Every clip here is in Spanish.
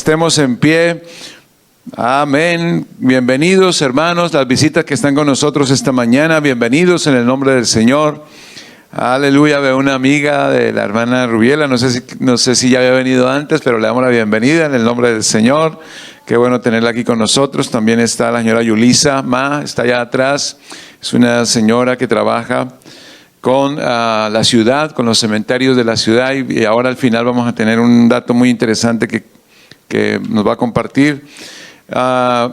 Estemos en pie. Amén. Bienvenidos, hermanos, las visitas que están con nosotros esta mañana. Bienvenidos en el nombre del Señor. Aleluya. Veo una amiga de la hermana Rubiela. No sé si ya había venido antes, pero le damos la bienvenida en el nombre del Señor. Qué bueno tenerla aquí con nosotros. También está la señora Yulisa Ma, está allá atrás. Es una señora que trabaja con la ciudad, con los cementerios de la ciudad, y ahora al final vamos a tener un dato muy interesante que nos va a compartir.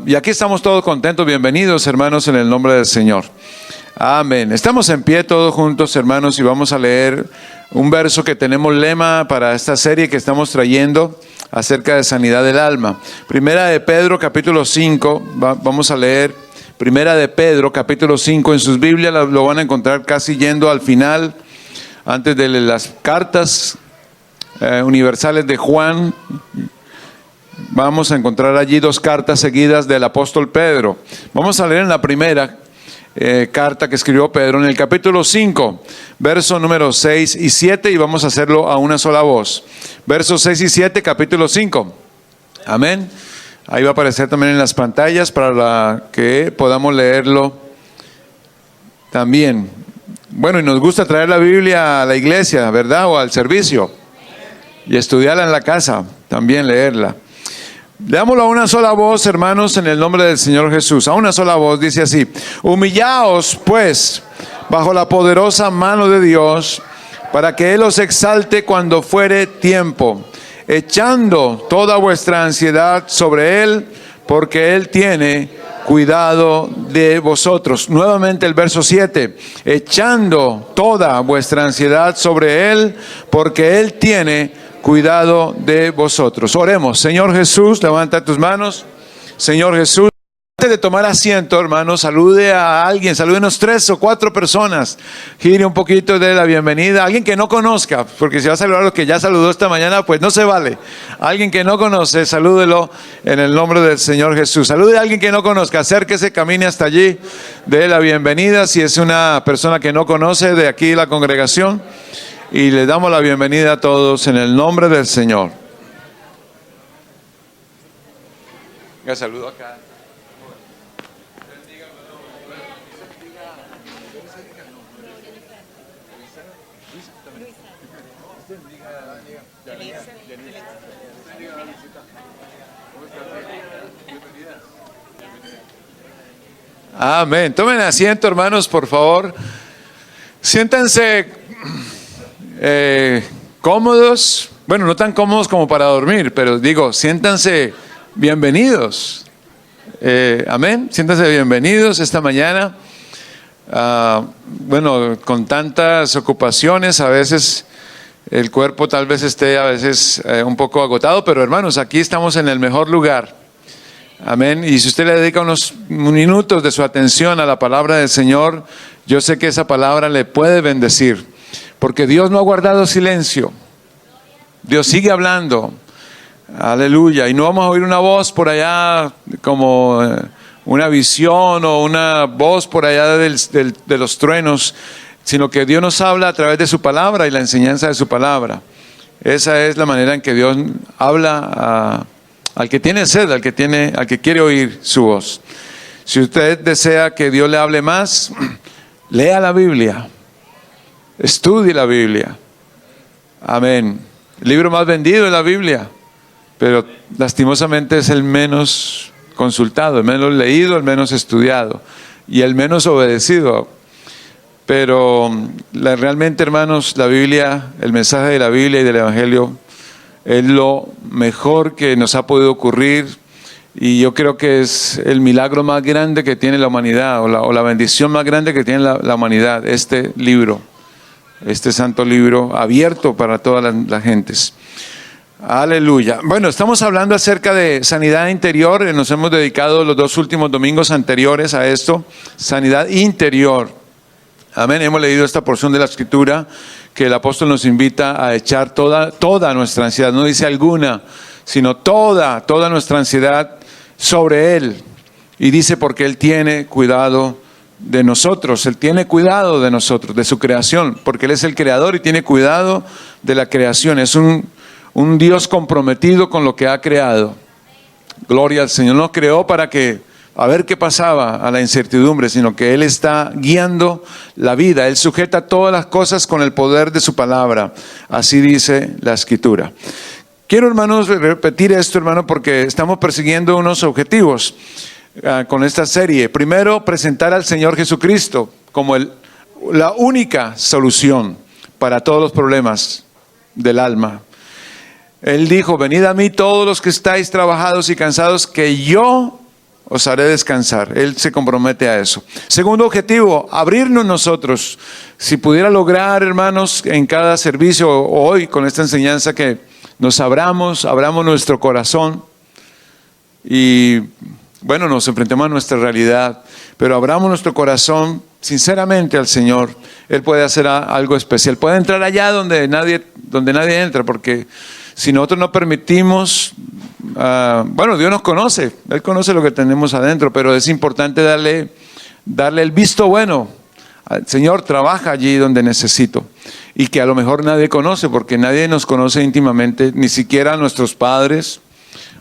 Y aquí estamos todos contentos. Bienvenidos, hermanos, en el nombre del Señor. Amén. Estamos en pie todos juntos, hermanos, y vamos a leer un verso que tenemos lema para esta serie que estamos trayendo acerca de sanidad del alma. Primera de Pedro, capítulo 5, vamos a leer Primera de Pedro, capítulo 5, en sus Biblias lo van a encontrar casi yendo al final, antes de las cartas universales de Juan. Vamos a encontrar allí dos cartas seguidas del apóstol Pedro. Vamos a leer en la primera carta que escribió Pedro, en el capítulo 5, verso número 6 y 7, y vamos a hacerlo a una sola voz. Versos 6 y 7, capítulo 5. Amén. Ahí va a aparecer también en las pantallas para que podamos leerlo también. Bueno, y nos gusta traer la Biblia a la iglesia, ¿verdad? O al servicio. Y estudiarla en la casa, también leerla. Leámoslo a una sola voz, hermanos, en el nombre del Señor Jesús. A una sola voz, dice así: humillaos, pues, bajo la poderosa mano de Dios, para que Él os exalte cuando fuere tiempo, echando toda vuestra ansiedad sobre Él, porque Él tiene cuidado de vosotros. Nuevamente el verso 7, echando toda vuestra ansiedad sobre Él, porque Él tiene cuidado de vosotros. Oremos. Señor Jesús, levanta tus manos. Señor Jesús, antes de tomar asiento, hermanos, salude a alguien, salúdenos 3 o 4 personas, gire un poquito de la bienvenida, alguien que no conozca, porque si va a saludar a los que ya saludó esta mañana, pues no se vale. Alguien que no conoce, salúdelo en el nombre del Señor Jesús. Salude a alguien que no conozca, acérquese, camine hasta allí, dé la bienvenida, si es una persona que no conoce de aquí la congregación, y le damos la bienvenida a todos en el nombre del Señor. Ya saludo acá. Amén. Tomen asiento, hermanos, por favor. Siéntanse cómodos. Bueno, no tan cómodos como para dormir, pero digo, siéntanse bienvenidos. Amén. Siéntanse bienvenidos esta mañana. Bueno, con tantas ocupaciones, a veces el cuerpo tal vez esté a veces un poco agotado, pero hermanos, aquí estamos en el mejor lugar. Amén. Y si usted le dedica unos minutos de su atención a la palabra del Señor, yo sé que esa palabra le puede bendecir, porque Dios no ha guardado silencio. Dios sigue hablando. Aleluya. Y no vamos a oír una voz por allá como una visión o una voz por allá de los truenos, sino que Dios nos habla a través de su palabra y la enseñanza de su palabra. Esa es la manera en que Dios habla al que tiene sed, al que quiere oír su voz. Si usted desea que Dios le hable más, lea la Biblia, estudie la Biblia. Amén. El libro más vendido es la Biblia, pero lastimosamente es el menos consultado, el menos leído, el menos estudiado y el menos obedecido. Pero realmente, hermanos, la Biblia, el mensaje de la Biblia y del Evangelio es lo mejor que nos ha podido ocurrir, y yo creo que es el milagro más grande que tiene la humanidad, o la bendición más grande que tiene la humanidad, este libro, este santo libro abierto para todas las gentes. Aleluya. Bueno, estamos hablando acerca de sanidad interior. Nos hemos dedicado los 2 últimos domingos anteriores a esto, sanidad interior. Amén. Hemos leído esta porción de la Escritura que el apóstol nos invita a echar toda nuestra ansiedad, no dice alguna, sino toda nuestra ansiedad sobre Él. Y dice porque Él tiene cuidado de nosotros, Él tiene cuidado de nosotros, de su creación, porque Él es el creador y tiene cuidado de la creación. Es un un Dios comprometido con lo que ha creado. Gloria al Señor. No creó para que a ver qué pasaba a la incertidumbre, sino que Él está guiando la vida. Él sujeta todas las cosas con el poder de su palabra. Así dice la Escritura. Quiero, hermanos, repetir esto, hermano, porque estamos persiguiendo unos objetivos con esta serie. Primero, presentar al Señor Jesucristo como la única solución para todos los problemas del alma. Él dijo: venid a mí todos los que estáis trabajados y cansados, que yo os haré descansar. Él se compromete a eso. Segundo objetivo, abrirnos nosotros. Si pudiera lograr, hermanos, en cada servicio hoy con esta enseñanza, que nos abramos nuestro corazón y bueno, nos enfrentemos a nuestra realidad, pero abramos nuestro corazón sinceramente al Señor. Él puede hacer algo especial. Puede entrar allá donde nadie entra, porque si nosotros no permitimos, bueno, Dios nos conoce, Él conoce lo que tenemos adentro, pero es importante darle el visto bueno. Señor, trabaja allí donde necesito, y que a lo mejor nadie conoce, porque nadie nos conoce íntimamente, ni siquiera nuestros padres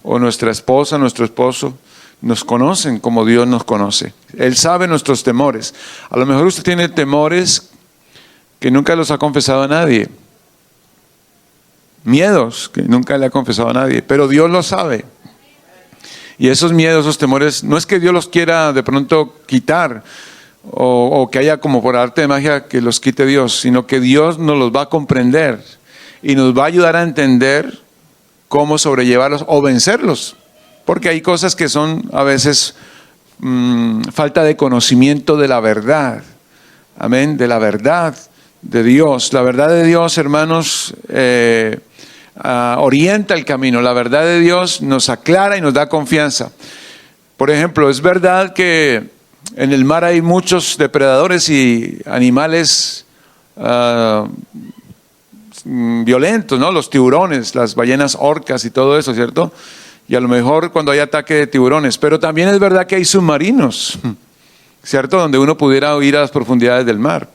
o nuestra esposa, nuestro esposo nos conocen como Dios nos conoce. Él sabe nuestros temores. A lo mejor usted tiene temores que nunca los ha confesado a nadie, miedos que nunca le ha confesado a nadie, pero Dios lo sabe. Y esos miedos, esos temores, no es que Dios los quiera de pronto quitar, o que haya como por arte de magia que los quite Dios, sino que Dios nos los va a comprender y nos va a ayudar a entender cómo sobrellevarlos o vencerlos, porque hay cosas que son a veces falta de conocimiento de la verdad. Amén, de la verdad de Dios. La verdad de Dios, hermanos, orienta el camino. La verdad de Dios nos aclara y nos da confianza. Por ejemplo, es verdad que en el mar hay muchos depredadores y animales violentos, ¿no? Los tiburones, las ballenas orcas y todo eso, ¿cierto? Y a lo mejor cuando hay ataque de tiburones. Pero también es verdad que hay submarinos, ¿cierto? Donde uno pudiera ir a las profundidades del mar.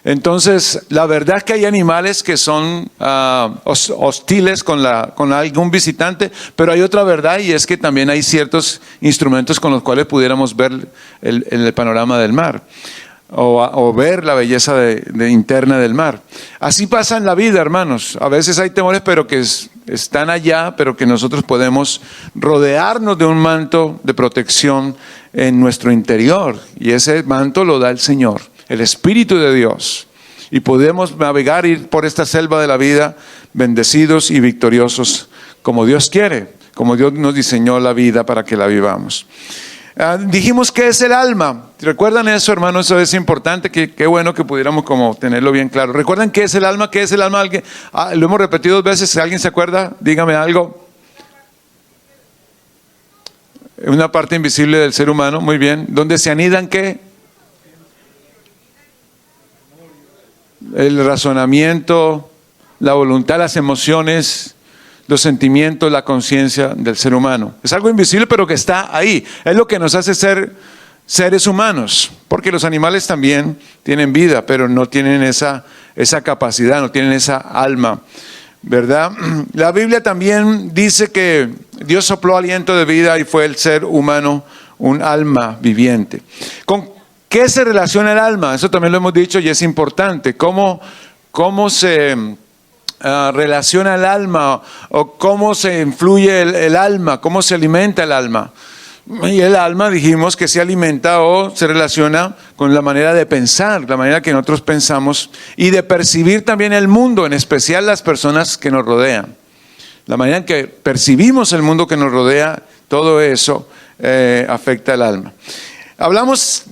Entonces, la verdad es que hay animales que son hostiles con algún visitante, pero hay otra verdad, y es que también hay ciertos instrumentos con los cuales pudiéramos ver el panorama del mar, o ver la belleza interna del mar. Así pasa en la vida, hermanos. A veces hay temores, pero que están allá, pero que nosotros podemos rodearnos de un manto de protección en nuestro interior, y ese manto lo da el Señor, el Espíritu de Dios, y podemos navegar, ir por esta selva de la vida bendecidos y victoriosos como Dios quiere, como Dios nos diseñó la vida para que la vivamos. Dijimos que es el alma. ¿Recuerdan eso, hermanos? Eso es importante, qué bueno que pudiéramos como tenerlo bien claro. ¿Recuerdan qué es el alma? ¿Qué es el alma? Lo hemos repetido 2 veces. Si alguien se acuerda, dígame algo. Una parte invisible del ser humano, muy bien. ¿Dónde se anidan qué? El razonamiento, la voluntad, las emociones, los sentimientos, la conciencia del ser humano. Es algo invisible, pero que está ahí. Es lo que nos hace ser seres humanos, porque los animales también tienen vida, pero no tienen esa capacidad, no tienen esa alma, ¿verdad? La Biblia también dice que Dios sopló aliento de vida y fue el ser humano un alma viviente. ¿Con qué se relaciona el alma? Eso también lo hemos dicho y es importante. ¿Cómo se relaciona el alma, o cómo se influye el alma, cómo se alimenta el alma? Y el alma, dijimos que se alimenta o se relaciona con la manera de pensar, la manera que nosotros pensamos, y de percibir también el mundo, en especial las personas que nos rodean. La manera en que percibimos el mundo que nos rodea, todo eso afecta al alma. Hablamos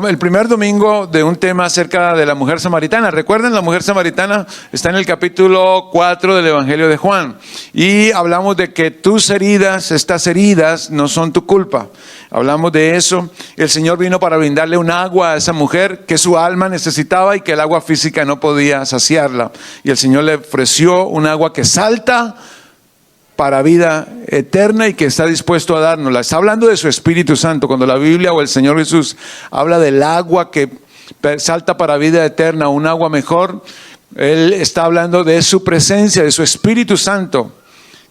el primer domingo de un tema acerca de la mujer samaritana. ¿Recuerdan? La mujer samaritana está en el capítulo 4 del Evangelio de Juan. Y hablamos de que tus heridas, estas heridas, no son tu culpa. Hablamos de eso. El Señor vino para brindarle un agua a esa mujer que su alma necesitaba y que el agua física no podía saciarla. Y el Señor le ofreció un agua que salta para vida eterna y que está dispuesto a dárnosla. Está hablando de su Espíritu Santo. Cuando la Biblia o el Señor Jesús habla del agua que salta para vida eterna, un agua mejor, Él está hablando de su presencia, de su Espíritu Santo,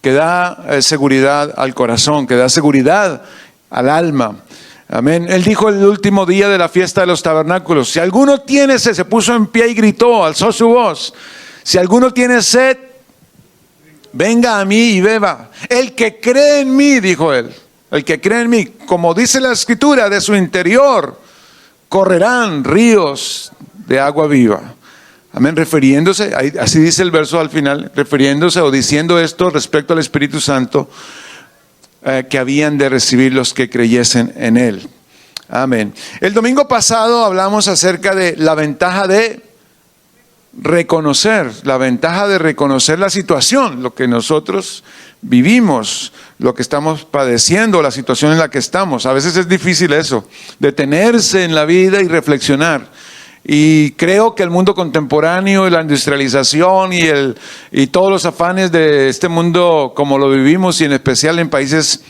que da seguridad al corazón, que da seguridad al alma. Amén. Él dijo el último día de la fiesta de los tabernáculos: si alguno tiene sed, se puso en pie y gritó, alzó su voz: si alguno tiene sed, venga a mí y beba. El que cree en mí, dijo él, el que cree en mí, como dice la Escritura, de su interior correrán ríos de agua viva. Amén, refiriéndose, así dice el verso al final, refiriéndose o diciendo esto respecto al Espíritu Santo que habían de recibir los que creyesen en Él. Amén. El domingo pasado hablamos acerca de la ventaja de reconocer la situación, lo que nosotros vivimos, lo que estamos padeciendo, la situación en la que estamos. A veces es difícil eso, detenerse en la vida y reflexionar. Y creo que el mundo contemporáneo y la industrialización y todos los afanes de este mundo como lo vivimos, y en especial en países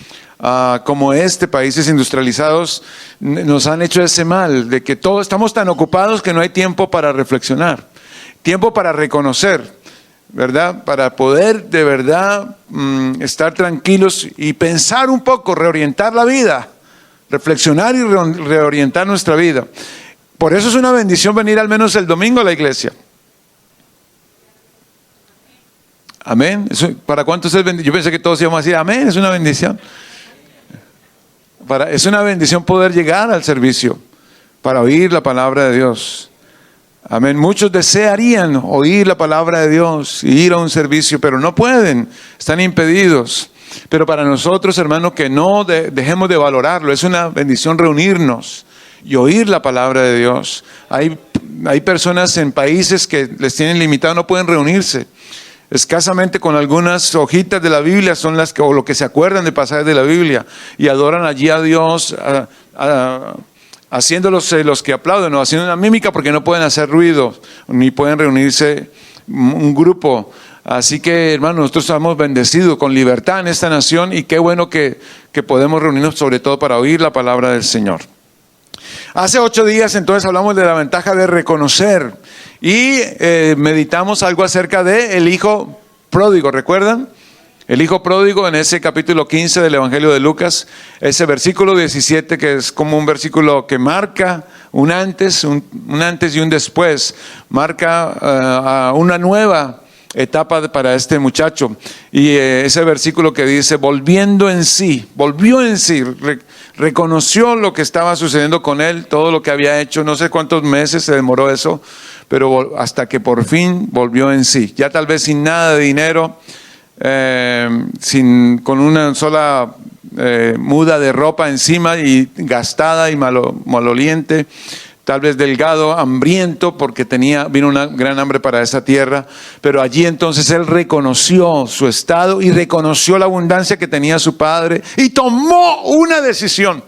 como países industrializados, nos han hecho ese mal de que todos estamos tan ocupados que no hay tiempo para reflexionar, tiempo para reconocer, ¿verdad? Para poder de verdad estar tranquilos y pensar un poco, reorientar la vida, reflexionar y reorientar nuestra vida. Por eso es una bendición venir al menos el domingo a la iglesia. Amén. ¿Para cuántos es bendición? Yo pensé que todos íbamos a decir amén, es una bendición. Es una bendición poder llegar al servicio para oír la palabra de Dios. Amén. Muchos desearían oír la palabra de Dios y ir a un servicio, pero no pueden, están impedidos. Pero para nosotros, hermanos, que no dejemos de valorarlo, es una bendición reunirnos y oír la palabra de Dios. Hay personas en países que les tienen limitado, no pueden reunirse. Escasamente con algunas hojitas de la Biblia son o lo que se acuerdan de pasajes de la Biblia, y adoran allí a Dios, haciéndolos los que aplauden, o haciendo una mímica porque no pueden hacer ruido, ni pueden reunirse un grupo. Así que, hermanos, nosotros estamos bendecidos con libertad en esta nación, y qué bueno que podemos reunirnos sobre todo para oír la palabra del Señor. Hace 8 días entonces hablamos de la ventaja de reconocer y meditamos algo acerca de el hijo pródigo, ¿recuerdan? El hijo pródigo, en ese capítulo 15 del Evangelio de Lucas, ese versículo 17 que es como un versículo que marca un antes y un después, marca una nueva etapa para este muchacho. Y ese versículo que dice: volvió en sí, reconoció lo que estaba sucediendo con él, todo lo que había hecho, no sé cuántos meses se demoró eso, pero hasta que por fin volvió en sí, ya tal vez sin nada de dinero, con una sola muda de ropa encima, y gastada y maloliente, tal vez delgado, hambriento, porque vino una gran hambre para esa tierra. Pero allí entonces él reconoció su estado y reconoció la abundancia que tenía su padre, y tomó una decisión: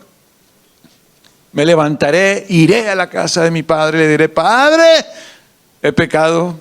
me levantaré, iré a la casa de mi padre, le diré: Padre, he pecado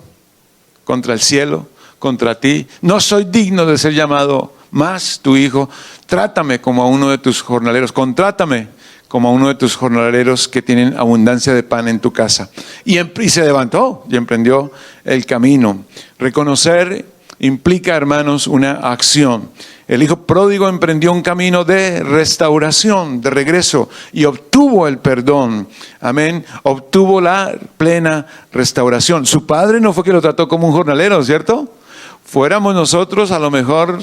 contra el cielo, contra ti, no soy digno de ser llamado más tu hijo, trátame como a uno de tus jornaleros, contrátame como a uno de tus jornaleros que tienen abundancia de pan en tu casa. Y se levantó y emprendió el camino. Reconocer implica, hermanos, una acción. El hijo pródigo emprendió un camino de restauración, de regreso, y obtuvo el perdón. Amén. Obtuvo la plena restauración. Su padre no fue que lo trató como un jornalero, ¿cierto? Fuéramos nosotros, a lo mejor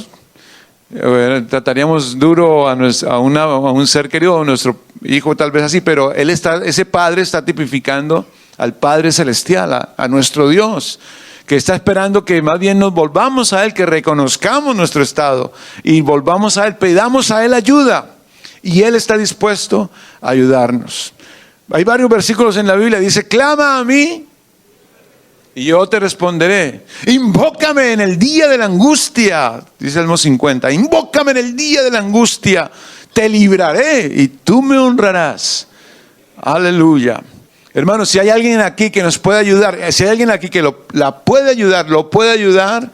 trataríamos duro a un ser querido, a nuestro hijo tal vez así, pero ese padre está tipificando al Padre Celestial, a nuestro Dios, que está esperando que más bien nos volvamos a Él, que reconozcamos nuestro estado y volvamos a Él, pedamos a Él ayuda, y Él está dispuesto a ayudarnos. Hay varios versículos en la Biblia, dice: clama a mí y yo te responderé. Invócame en el día de la angustia, dice el Salmo 50. Invócame en el día de la angustia, te libraré y tú me honrarás. Aleluya. Hermanos, si hay alguien aquí que nos puede ayudar, si hay alguien aquí que lo puede ayudar,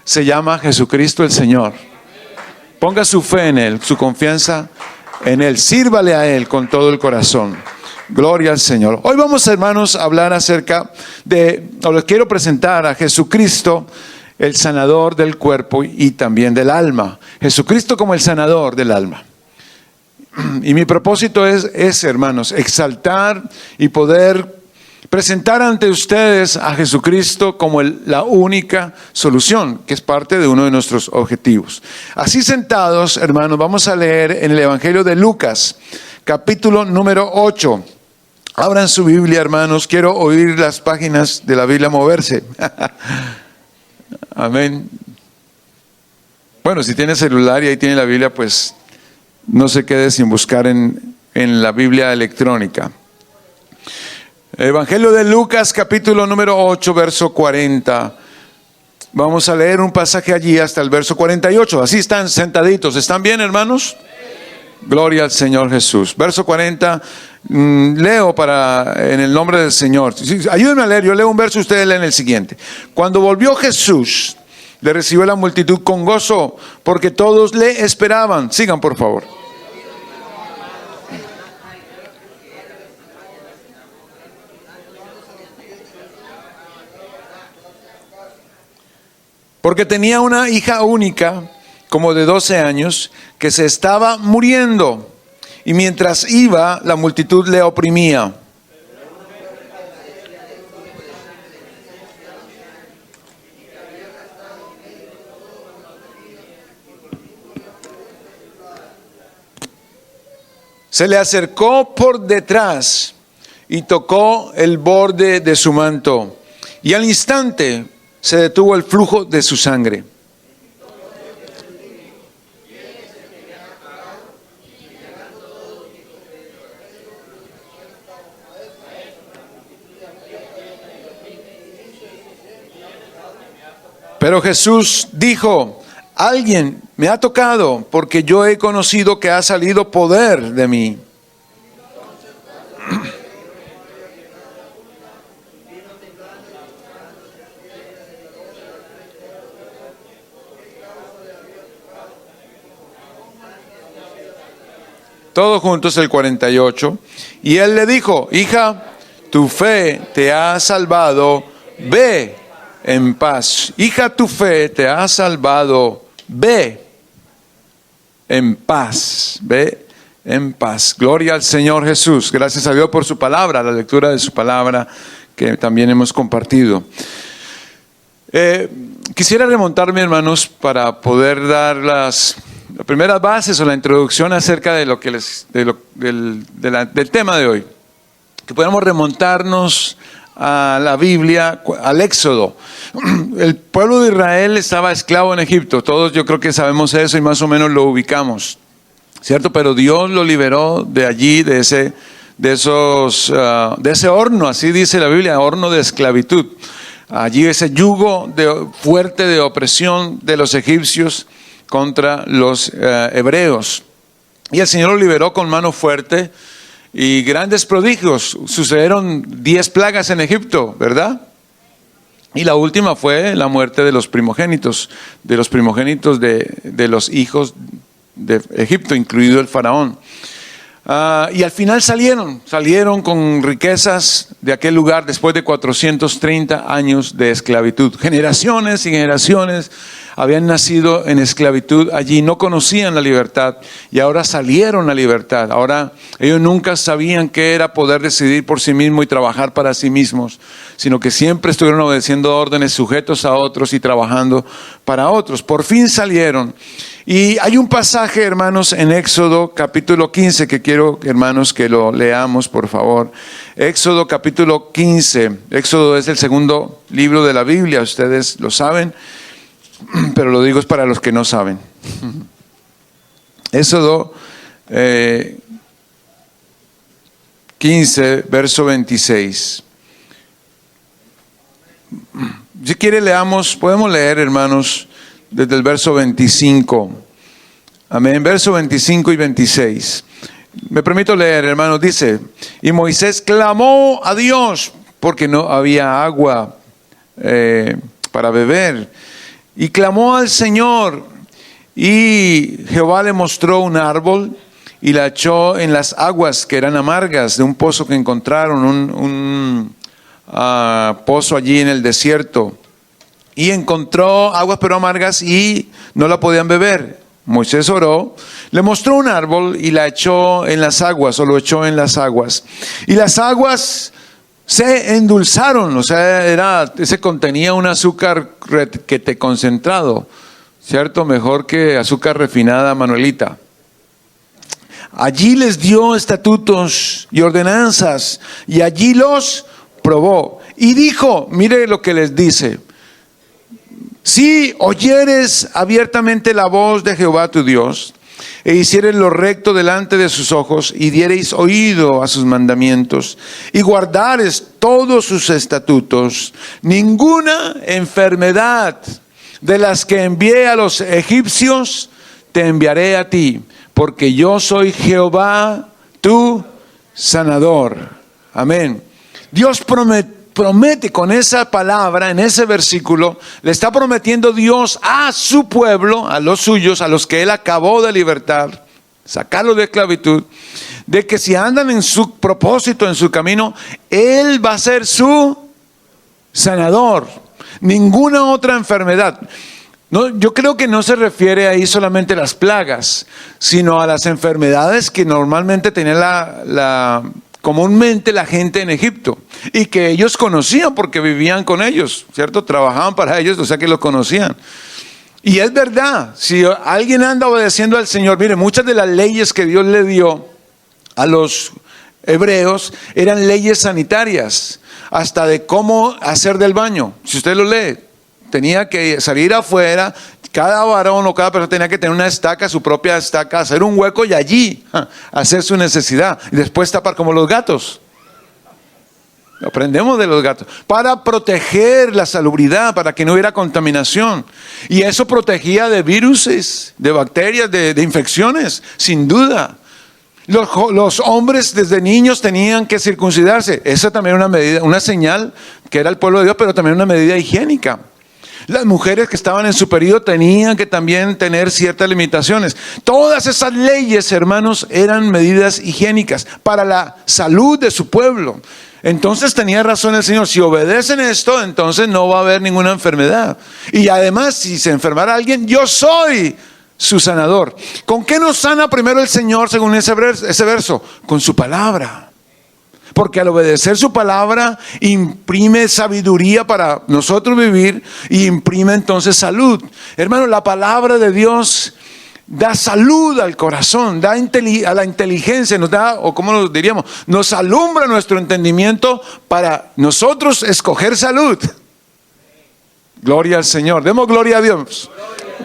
se llama Jesucristo el Señor. Ponga su fe en Él, su confianza en Él. Sírvale a Él con todo el corazón. Gloria al Señor. Hoy vamos, hermanos, a hablar acerca les quiero presentar a Jesucristo, el sanador del cuerpo y también del alma. Jesucristo como el sanador del alma. Y mi propósito es, hermanos, exaltar y poder presentar ante ustedes a Jesucristo como la única solución, que es parte de uno de nuestros objetivos. Así sentados, hermanos, vamos a leer en el Evangelio de Lucas, capítulo número 8. Abran su Biblia, hermanos. Quiero oír las páginas de la Biblia moverse. Amén. Bueno, si tiene celular y ahí tiene la Biblia, pues no se quede sin buscar en la Biblia electrónica. Evangelio de Lucas, capítulo número 8, verso 40. Vamos a leer un pasaje allí hasta el verso 48. Así están sentaditos. ¿Están bien, hermanos? Gloria al Señor Jesús. Verso 40, leo en el nombre del Señor. Ayúdenme a leer, yo leo un verso y ustedes leen el siguiente. Cuando volvió Jesús, le recibió la multitud con gozo, porque todos le esperaban. Sigan, por favor. Porque tenía una hija única, como de 12 años, que se estaba muriendo, y mientras iba, la multitud le oprimía. Se le acercó por detrás y tocó el borde de su manto, y al instante se detuvo el flujo de su sangre. Pero Jesús dijo: alguien me ha tocado, porque yo he conocido que ha salido poder de mí. Todos juntos el 48. Y él le dijo: hija, tu fe te ha salvado, ve en paz. Hija, tu fe te ha salvado, ve en paz. Ve en paz. Gloria al Señor Jesús. Gracias a Dios por su palabra, la lectura de su palabra que también hemos compartido. Quisiera remontarme, hermanos, para poder dar las primeras bases o la introducción acerca de lo que del tema de hoy. Que podamos remontarnos a la Biblia, al Éxodo. El pueblo de Israel estaba esclavo en Egipto. Todos yo creo que sabemos eso y más o menos lo ubicamos, ¿cierto? Pero Dios lo liberó de allí, de ese horno, así dice la Biblia, horno de esclavitud. Allí ese yugo fuerte de opresión de los egipcios contra los hebreos. Y el Señor lo liberó con mano fuerte y grandes prodigios. Sucedieron 10 plagas en Egipto, ¿verdad? Y la última fue la muerte de los primogénitos de los hijos de Egipto, incluido el faraón. Y al final salieron con riquezas de aquel lugar después de 430 años de esclavitud. Generaciones y generaciones habían nacido en esclavitud allí, no conocían la libertad y ahora salieron a libertad. Ahora ellos nunca sabían qué era poder decidir por sí mismos y trabajar para sí mismos, sino que siempre estuvieron obedeciendo órdenes, sujetos a otros y trabajando para otros. Por fin salieron. Y hay un pasaje, hermanos, en Éxodo capítulo 15 que quiero, hermanos, que lo leamos, por favor. Éxodo capítulo 15. Éxodo es el segundo libro de la Biblia, ustedes lo saben, pero lo digo es para los que no saben. Éxodo 15, verso 26. Si quiere podemos leer, hermanos, desde el verso 25. Amén. Verso 25 y 26. Me permito leer, hermanos. Dice: y Moisés clamó a Dios porque no había agua para beber. Y clamó al Señor. Y Jehová le mostró un árbol y la echó en las aguas que eran amargas de un pozo que encontraron, un pozo allí en el desierto. y encontró aguas pero amargas y no la podían beber. Moisés oró, le mostró un árbol y la echó en las aguas, o lo echó en las aguas. Y las aguas se endulzaron, o sea, ese contenía un azúcar que te concentrado, ¿cierto? Mejor que azúcar refinada, Manuelita. Allí les dio estatutos y ordenanzas, y allí los probó. Y dijo, mire lo que les dice: si oyeres abiertamente la voz de Jehová tu Dios, e hicieres lo recto delante de sus ojos, y diereis oído a sus mandamientos, y guardares todos sus estatutos, ninguna enfermedad de las que envié a los egipcios te enviaré a ti, porque yo soy Jehová tu sanador. Amén. Dios promete con esa palabra, en ese versículo, le está prometiendo Dios a su pueblo, a los suyos, a los que Él acabó de libertar, sacarlos de esclavitud, de que si andan en su propósito, en su camino, Él va a ser su sanador. Ninguna otra enfermedad. No, yo creo que no se refiere ahí solamente a las plagas, sino a las enfermedades que normalmente tenía comúnmente la gente en Egipto, y que ellos conocían porque vivían con ellos, ¿cierto? Trabajaban para ellos, o sea que los conocían. Y es verdad, si alguien anda obedeciendo al Señor, mire, muchas de las leyes que Dios le dio a los hebreos eran leyes sanitarias, hasta de cómo hacer del baño. Si usted lo lee, tenía que salir afuera, cada varón o cada persona tenía que tener una estaca, su propia estaca, hacer un hueco y allí hacer su necesidad. Y después tapar, como los gatos. Aprendemos de los gatos. Para proteger la salubridad, para que no hubiera contaminación. Y eso protegía de viruses, de bacterias, de infecciones, sin duda. Los hombres desde niños tenían que circuncidarse. Esa también era una medida, una señal que era el pueblo de Dios, pero también una medida higiénica. Las mujeres que estaban en su periodo tenían que también tener ciertas limitaciones. Todas esas leyes, hermanos, eran medidas higiénicas para la salud de su pueblo. Entonces tenía razón el Señor: si obedecen esto, entonces no va a haber ninguna enfermedad. Y además, si se enfermara alguien, yo soy su sanador. ¿Con qué nos sana primero el Señor según ese verso? Con su palabra. Porque al obedecer su palabra imprime sabiduría para nosotros vivir, y imprime entonces salud. Hermano, la palabra de Dios da salud al corazón, da a la inteligencia, nos da, o como lo diríamos, nos alumbra nuestro entendimiento para nosotros escoger salud. Gloria al Señor. Demos gloria a Dios.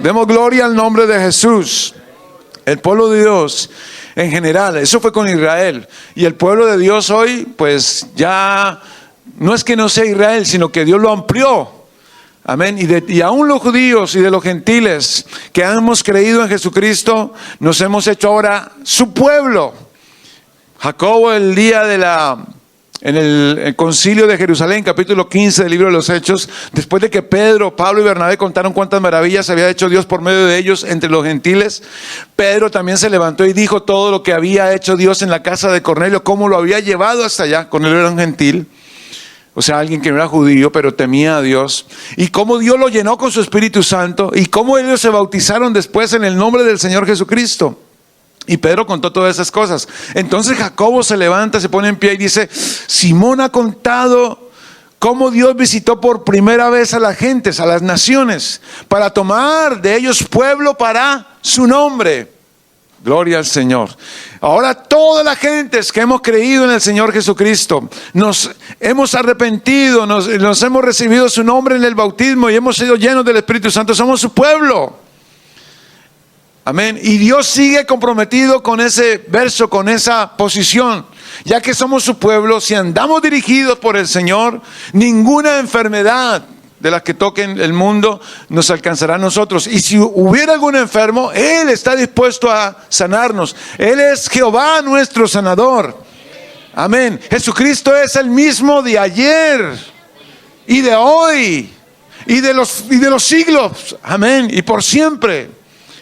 Demos gloria al nombre de Jesús. El pueblo de Dios en general, eso fue con Israel. Y el pueblo de Dios hoy, pues ya no es que no sea Israel, sino que Dios lo amplió. Amén. Y aún los judíos y de los gentiles que hemos creído en Jesucristo, nos hemos hecho ahora su pueblo. Jacobo, el día en el concilio de Jerusalén, capítulo 15 del libro de los Hechos, después de que Pedro, Pablo y Bernabé contaron cuántas maravillas había hecho Dios por medio de ellos entre los gentiles, Pedro también se levantó y dijo todo lo que había hecho Dios en la casa de Cornelio, cómo lo había llevado hasta allá. Cornelio era un gentil, o sea, alguien que no era judío, pero temía a Dios, y cómo Dios lo llenó con su Espíritu Santo, y cómo ellos se bautizaron después en el nombre del Señor Jesucristo. Y Pedro contó todas esas cosas. Entonces Jacobo se levanta, se pone en pie y dice: Simón ha contado cómo Dios visitó por primera vez a las gentes, a las naciones, para tomar de ellos pueblo para su nombre. Gloria al Señor. Ahora todas las gentes que hemos creído en el Señor Jesucristo, nos hemos arrepentido, nos hemos recibido su nombre en el bautismo y hemos sido llenos del Espíritu Santo, somos su pueblo. Amén. Y Dios sigue comprometido con ese verso, con esa posición. Ya que somos su pueblo, si andamos dirigidos por el Señor, ninguna enfermedad de las que toquen el mundo nos alcanzará a nosotros. Y si hubiera algún enfermo, Él está dispuesto a sanarnos. Él es Jehová nuestro sanador. Amén. Jesucristo es el mismo de ayer y de hoy y de los siglos. Amén. Y por siempre.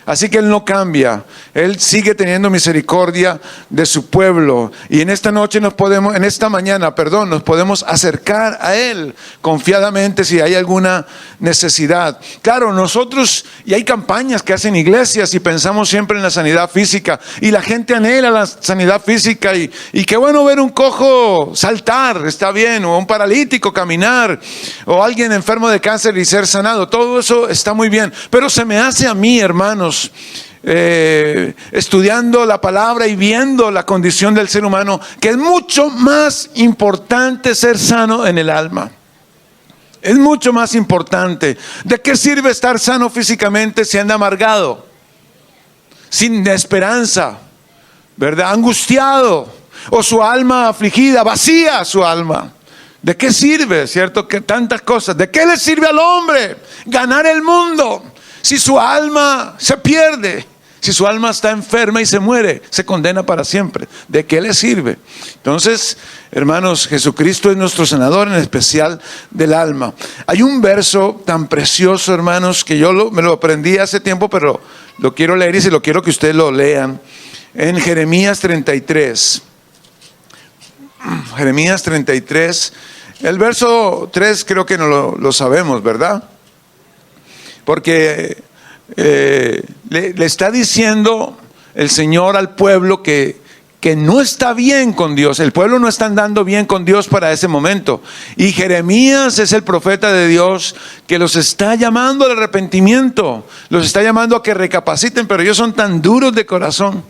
Así que Él no cambia. Él sigue teniendo misericordia de su pueblo. Y en esta noche nos podemos acercar a Él confiadamente si hay alguna necesidad. Claro, nosotros, y hay campañas que hacen iglesias y pensamos siempre en la sanidad física. Y la gente anhela la sanidad física. Y qué bueno ver un cojo saltar, está bien. O un paralítico caminar. O alguien enfermo de cáncer y ser sanado. Todo eso está muy bien. Pero se me hace a mí, hermanos, estudiando la palabra y viendo la condición del ser humano, que es mucho más importante ser sano en el alma. Es mucho más importante. ¿De qué sirve estar sano físicamente si anda amargado, sin esperanza, ¿verdad? Angustiado, o su alma afligida, vacía su alma? ¿De qué sirve, cierto? Que tantas cosas. ¿De qué le sirve al hombre ganar el mundo si su alma se pierde? Si su alma está enferma y se muere, se condena para siempre. ¿De qué le sirve? Entonces, hermanos, Jesucristo es nuestro sanador, en especial del alma. Hay un verso tan precioso, hermanos, que me lo aprendí hace tiempo, pero lo quiero leer y se lo quiero que ustedes lo lean. En Jeremías 33. Jeremías 33. El verso 3 creo que no lo sabemos, ¿verdad? Porque le está diciendo el Señor al pueblo que no está bien con Dios. El pueblo no está andando bien con Dios para ese momento. Y Jeremías es el profeta de Dios que los está llamando al arrepentimiento. Los está llamando a que recapaciten, pero ellos son tan duros de corazón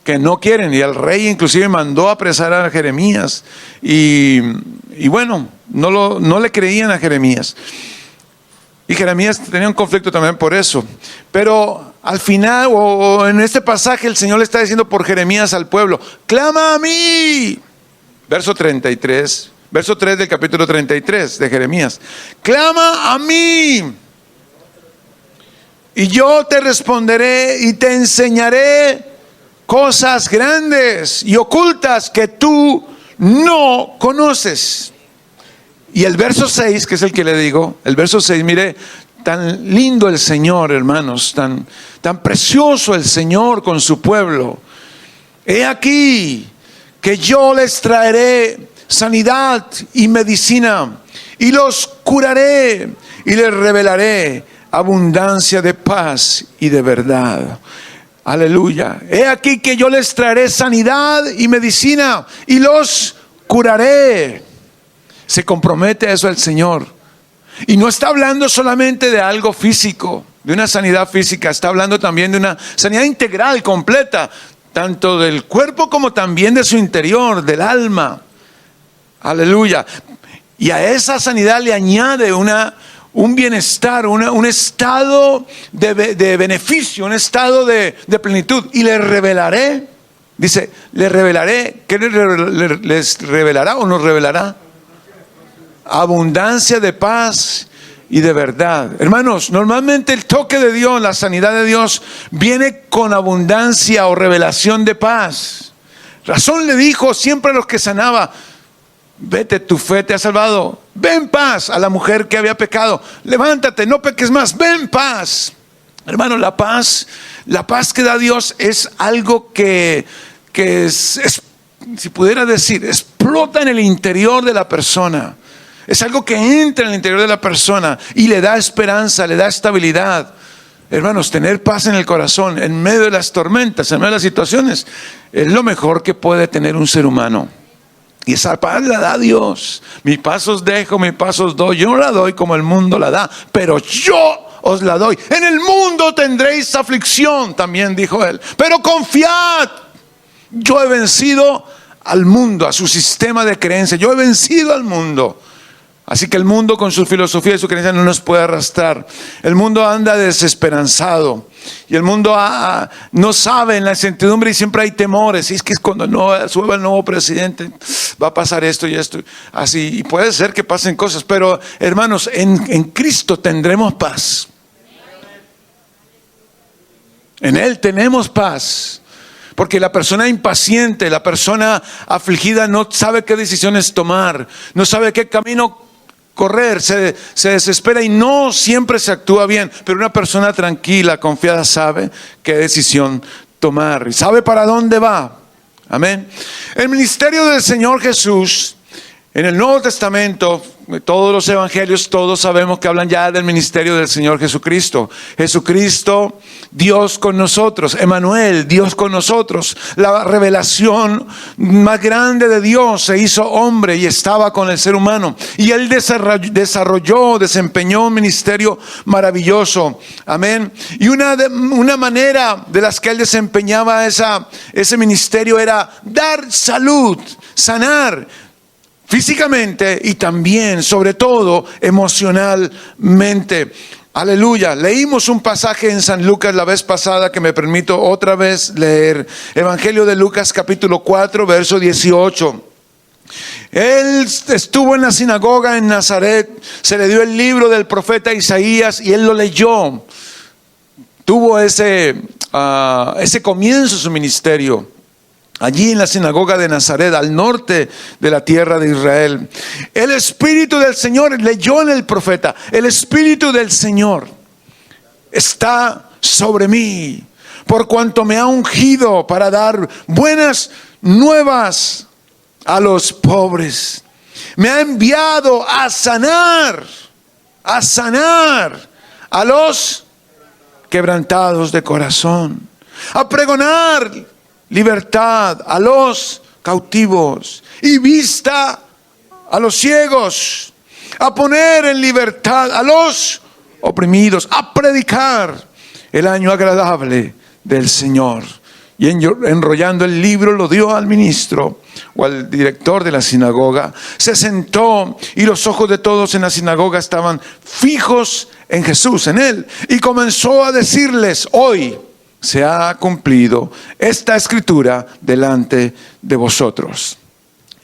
que no quieren. Y el rey inclusive mandó a apresar a Jeremías. Y bueno, no le creían a Jeremías. Y Jeremías tenía un conflicto también por eso. Pero al final, o en este pasaje, el Señor le está diciendo por Jeremías al pueblo: clama a mí. Verso 33, verso 3 del capítulo 33 de Jeremías. Clama a mí, y yo te responderé y te enseñaré cosas grandes y ocultas que tú no conoces. Y el verso 6, que es el que le digo, el verso 6, mire, tan lindo el Señor, hermanos, tan precioso el Señor con su pueblo. He aquí que yo les traeré sanidad y medicina, y los curaré, y les revelaré abundancia de paz y de verdad. Aleluya. He aquí que yo les traeré sanidad y medicina, y los curaré. Se compromete a eso el Señor. Y no está hablando solamente de algo físico, de una sanidad física. Está hablando también de una sanidad integral, completa, tanto del cuerpo como también de su interior, del alma. Aleluya. Y a esa sanidad le añade un bienestar, un estado de beneficio, un estado de plenitud. Y le revelaré, dice, le revelaré. ¿Qué les revelará o nos revelará? Abundancia de paz y de verdad. Hermanos, normalmente el toque de Dios, la sanidad de Dios, viene con abundancia o revelación de paz. Razón le dijo siempre a los que sanaba: vete, tu fe te ha salvado, ven paz. A la mujer que había pecado: levántate, no peques más, ven paz. Hermanos, la paz que da Dios es algo que es, si pudiera decir, explota en el interior de la persona. Es algo que entra en el interior de la persona y le da esperanza, le da estabilidad. Hermanos, tener paz en el corazón en medio de las tormentas, en medio de las situaciones, es lo mejor que puede tener un ser humano. Y esa paz la da Dios. Mi paz os dejo, mi paz os doy. Yo no la doy como el mundo la da, pero yo os la doy. En el mundo tendréis aflicción, también dijo Él, pero confiad, yo he vencido al mundo, a su sistema de creencias. Yo he vencido al mundo. Así que el mundo, con su filosofía y su creencia, no nos puede arrastrar. El mundo anda desesperanzado. Y el mundo no sabe, en la incertidumbre, y siempre hay temores. Y es que cuando suba el nuevo presidente va a pasar esto y esto. Así, y puede ser que pasen cosas. Pero hermanos, en Cristo tendremos paz. En Él tenemos paz. Porque la persona impaciente, la persona afligida no sabe qué decisiones tomar. No sabe qué camino correr, se desespera y no siempre se actúa bien. Pero una persona tranquila, confiada, sabe qué decisión tomar y sabe para dónde va. Amén. El ministerio del Señor Jesús, en el Nuevo Testamento, todos los evangelios, todos sabemos que hablan ya del ministerio del Señor Jesucristo. Jesucristo, Dios con nosotros. Emmanuel, Dios con nosotros. La revelación más grande de Dios, se hizo hombre y estaba con el ser humano. Y Él desempeñó un ministerio maravilloso. Amén. Y una manera de las que Él desempeñaba ese ministerio era dar salud, sanar físicamente y también, sobre todo, emocionalmente. Aleluya. Leímos un pasaje en San Lucas la vez pasada que me permito otra vez leer. Evangelio de Lucas capítulo 4, verso 18. Él estuvo en la sinagoga en Nazaret, se le dio el libro del profeta Isaías y él lo leyó. Tuvo ese comienzo su ministerio allí en la sinagoga de Nazaret, al norte de la tierra de Israel. El Espíritu del Señor, leyó en el profeta, el Espíritu del Señor está sobre mí, por cuanto me ha ungido para dar buenas nuevas a los pobres. Me ha enviado a sanar a los quebrantados de corazón, a pregonar libertad a los cautivos y vista a los ciegos, a poner en libertad a los oprimidos, a predicar el año agradable del Señor. Y enrollando el libro lo dio al ministro o al director de la sinagoga. Se sentó y los ojos de todos en la sinagoga estaban fijos en Jesús, en Él. Y comenzó a decirles: hoy se ha cumplido esta escritura delante de vosotros.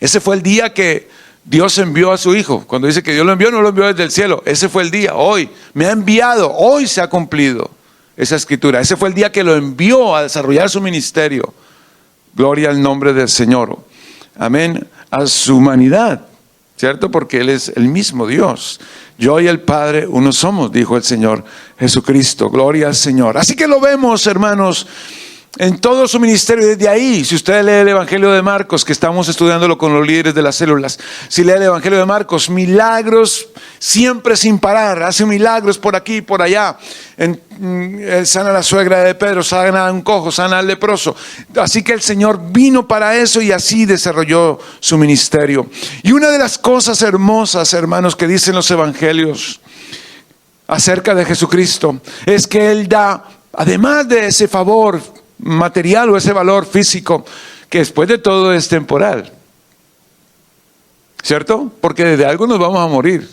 Ese fue el día que Dios envió a su Hijo. Cuando dice que Dios lo envió, no lo envió desde el cielo. Ese fue el día, hoy. Me ha enviado, hoy se ha cumplido esa escritura. Ese fue el día que lo envió a desarrollar su ministerio. Gloria al nombre del Señor. Amén. A su humanidad, ¿cierto? Porque Él es el mismo Dios. Yo y el Padre uno somos, dijo el Señor Jesucristo. Gloria al Señor. Así que lo vemos, hermanos, en todo su ministerio. Desde ahí, si usted lee el Evangelio de Marcos, que estamos estudiándolo con los líderes de las células, si lee el Evangelio de Marcos, milagros siempre sin parar. Hace milagros por aquí y por allá. Él sana a la suegra de Pedro, sana a un cojo, sana al leproso. Así que el Señor vino para eso y así desarrolló su ministerio. Y una de las cosas hermosas, hermanos, que dicen los evangelios acerca de Jesucristo es que Él da, además de ese favor material o ese valor físico, que después de todo es temporal, ¿cierto? Porque de algo nos vamos a morir.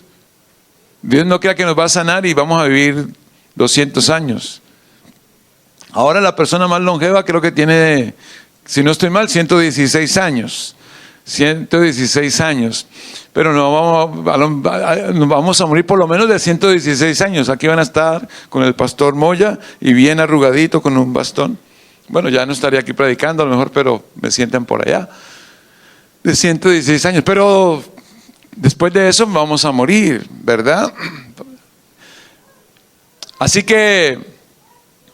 Dios no crea que nos va a sanar y vamos a vivir 200 años. Ahora la persona más longeva creo que tiene, si no estoy mal, 116 años. 116 años. Pero nos vamos a morir por lo menos de 116 años. Aquí van a estar con el pastor Moya y bien arrugadito con un bastón. Bueno, ya no estaría aquí predicando a lo mejor, pero me sientan por allá. De 116 años. Pero después de eso vamos a morir, ¿verdad? Así que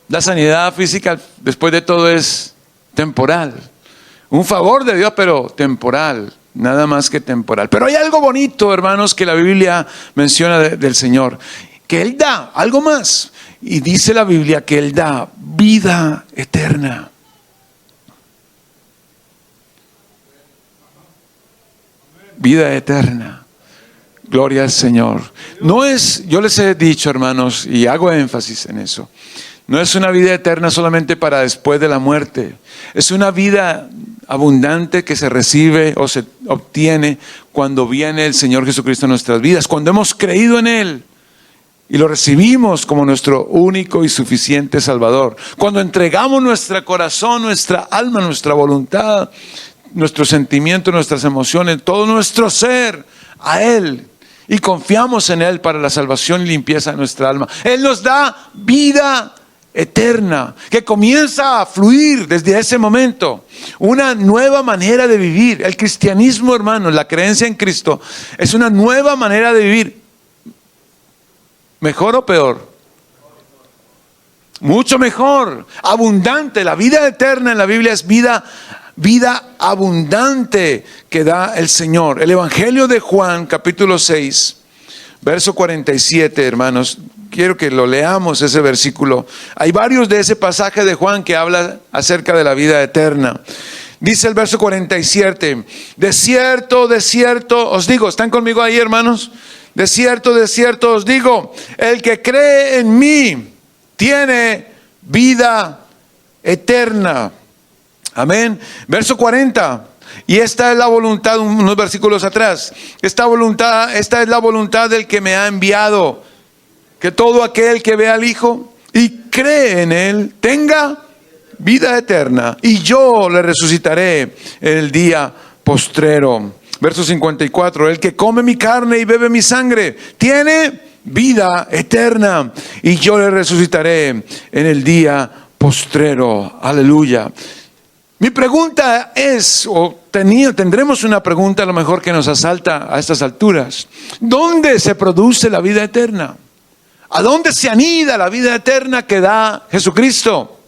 la sanidad física después de todo es temporal. Un favor de Dios, pero temporal. Nada más que temporal. Pero hay algo bonito, hermanos, que la Biblia menciona del Señor. Que Él da algo más. Y dice la Biblia que Él da vida eterna. Vida eterna. Gloria al Señor. No es, yo les he dicho, hermanos, y hago énfasis en eso. No es una vida eterna solamente para después de la muerte. Es una vida abundante que se recibe o se obtiene cuando viene el Señor Jesucristo en nuestras vidas. Cuando hemos creído en Él y lo recibimos como nuestro único y suficiente Salvador. Cuando entregamos nuestro corazón, nuestra alma, nuestra voluntad, nuestros sentimientos, nuestras emociones, todo nuestro ser a Él. Y confiamos en Él para la salvación y limpieza de nuestra alma. Él nos da vida eterna, que comienza a fluir desde ese momento. Una nueva manera de vivir. El cristianismo, hermanos, la creencia en Cristo, es una nueva manera de vivir. ¿Mejor o peor? Mucho mejor, abundante. La vida eterna en la Biblia es vida abundante que da el Señor. El Evangelio de Juan, capítulo 6, verso 47, hermanos. Quiero que lo leamos ese versículo. Hay varios de ese pasaje de Juan que habla acerca de la vida eterna. Dice el verso 47, de cierto os digo, ¿están conmigo ahí, hermanos? De cierto os digo, el que cree en mí tiene vida eterna. Amén. Verso 40. Y esta es la voluntad, unos versículos atrás. Esta es la voluntad del que me ha enviado, que todo aquel que vea al Hijo y cree en Él tenga vida eterna, y yo le resucitaré en el día postrero. Verso 54. El que come mi carne y bebe mi sangre tiene vida eterna, y yo le resucitaré en el día postrero. Aleluya. Mi pregunta es, tendremos una pregunta a lo mejor que nos asalta a estas alturas. ¿Dónde se produce la vida eterna? ¿A dónde se anida la vida eterna que da Jesucristo?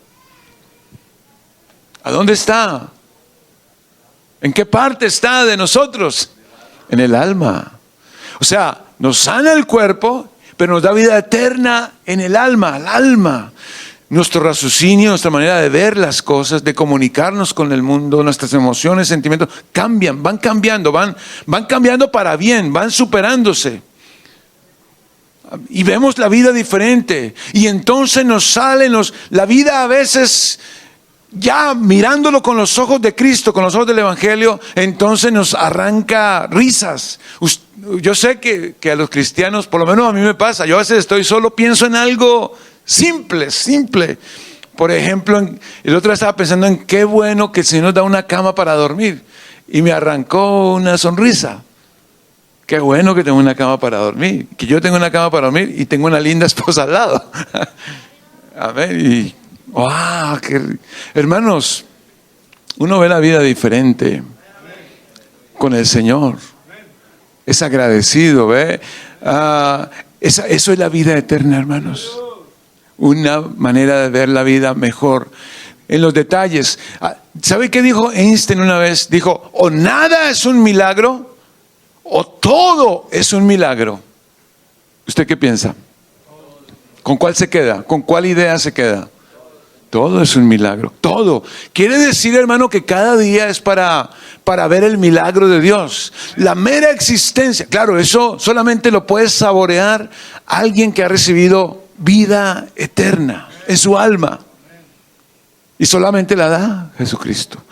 ¿A dónde está? ¿En qué parte está de nosotros? En el alma. O sea, nos sana el cuerpo, pero nos da vida eterna en el alma, al alma. Nuestro raciocinio, nuestra manera de ver las cosas, de comunicarnos con el mundo, nuestras emociones, sentimientos, cambian, van cambiando, van cambiando para bien, van superándose. Y vemos la vida diferente. Y entonces nos sale, la vida a veces, ya mirándolo con los ojos de Cristo, con los ojos del Evangelio, entonces nos arranca risas. Yo sé que a los cristianos, por lo menos a mí me pasa, yo a veces estoy solo, pienso en algo simple. Por ejemplo, el otro día estaba pensando en qué bueno que el Señor nos da una cama para dormir, y me arrancó una sonrisa. Qué bueno que tengo una cama para dormir, que yo tengo una cama para dormir y tengo una linda esposa al lado. Amén. Y wow, hermanos, uno ve la vida diferente con el Señor. Es agradecido, ¿ve? Eso es la vida eterna, hermanos. Una manera de ver la vida mejor en los detalles. ¿Sabe qué dijo Einstein una vez? Dijo, o nada es un milagro, o todo es un milagro. ¿Usted qué piensa? ¿Con cuál se queda? ¿Con cuál idea se queda? Todo es un milagro, todo. Quiere decir, hermano, que cada día es para ver el milagro de Dios. La mera existencia, claro, eso solamente lo puede saborear alguien que ha recibido vida eterna en su alma. Y solamente la da Jesucristo.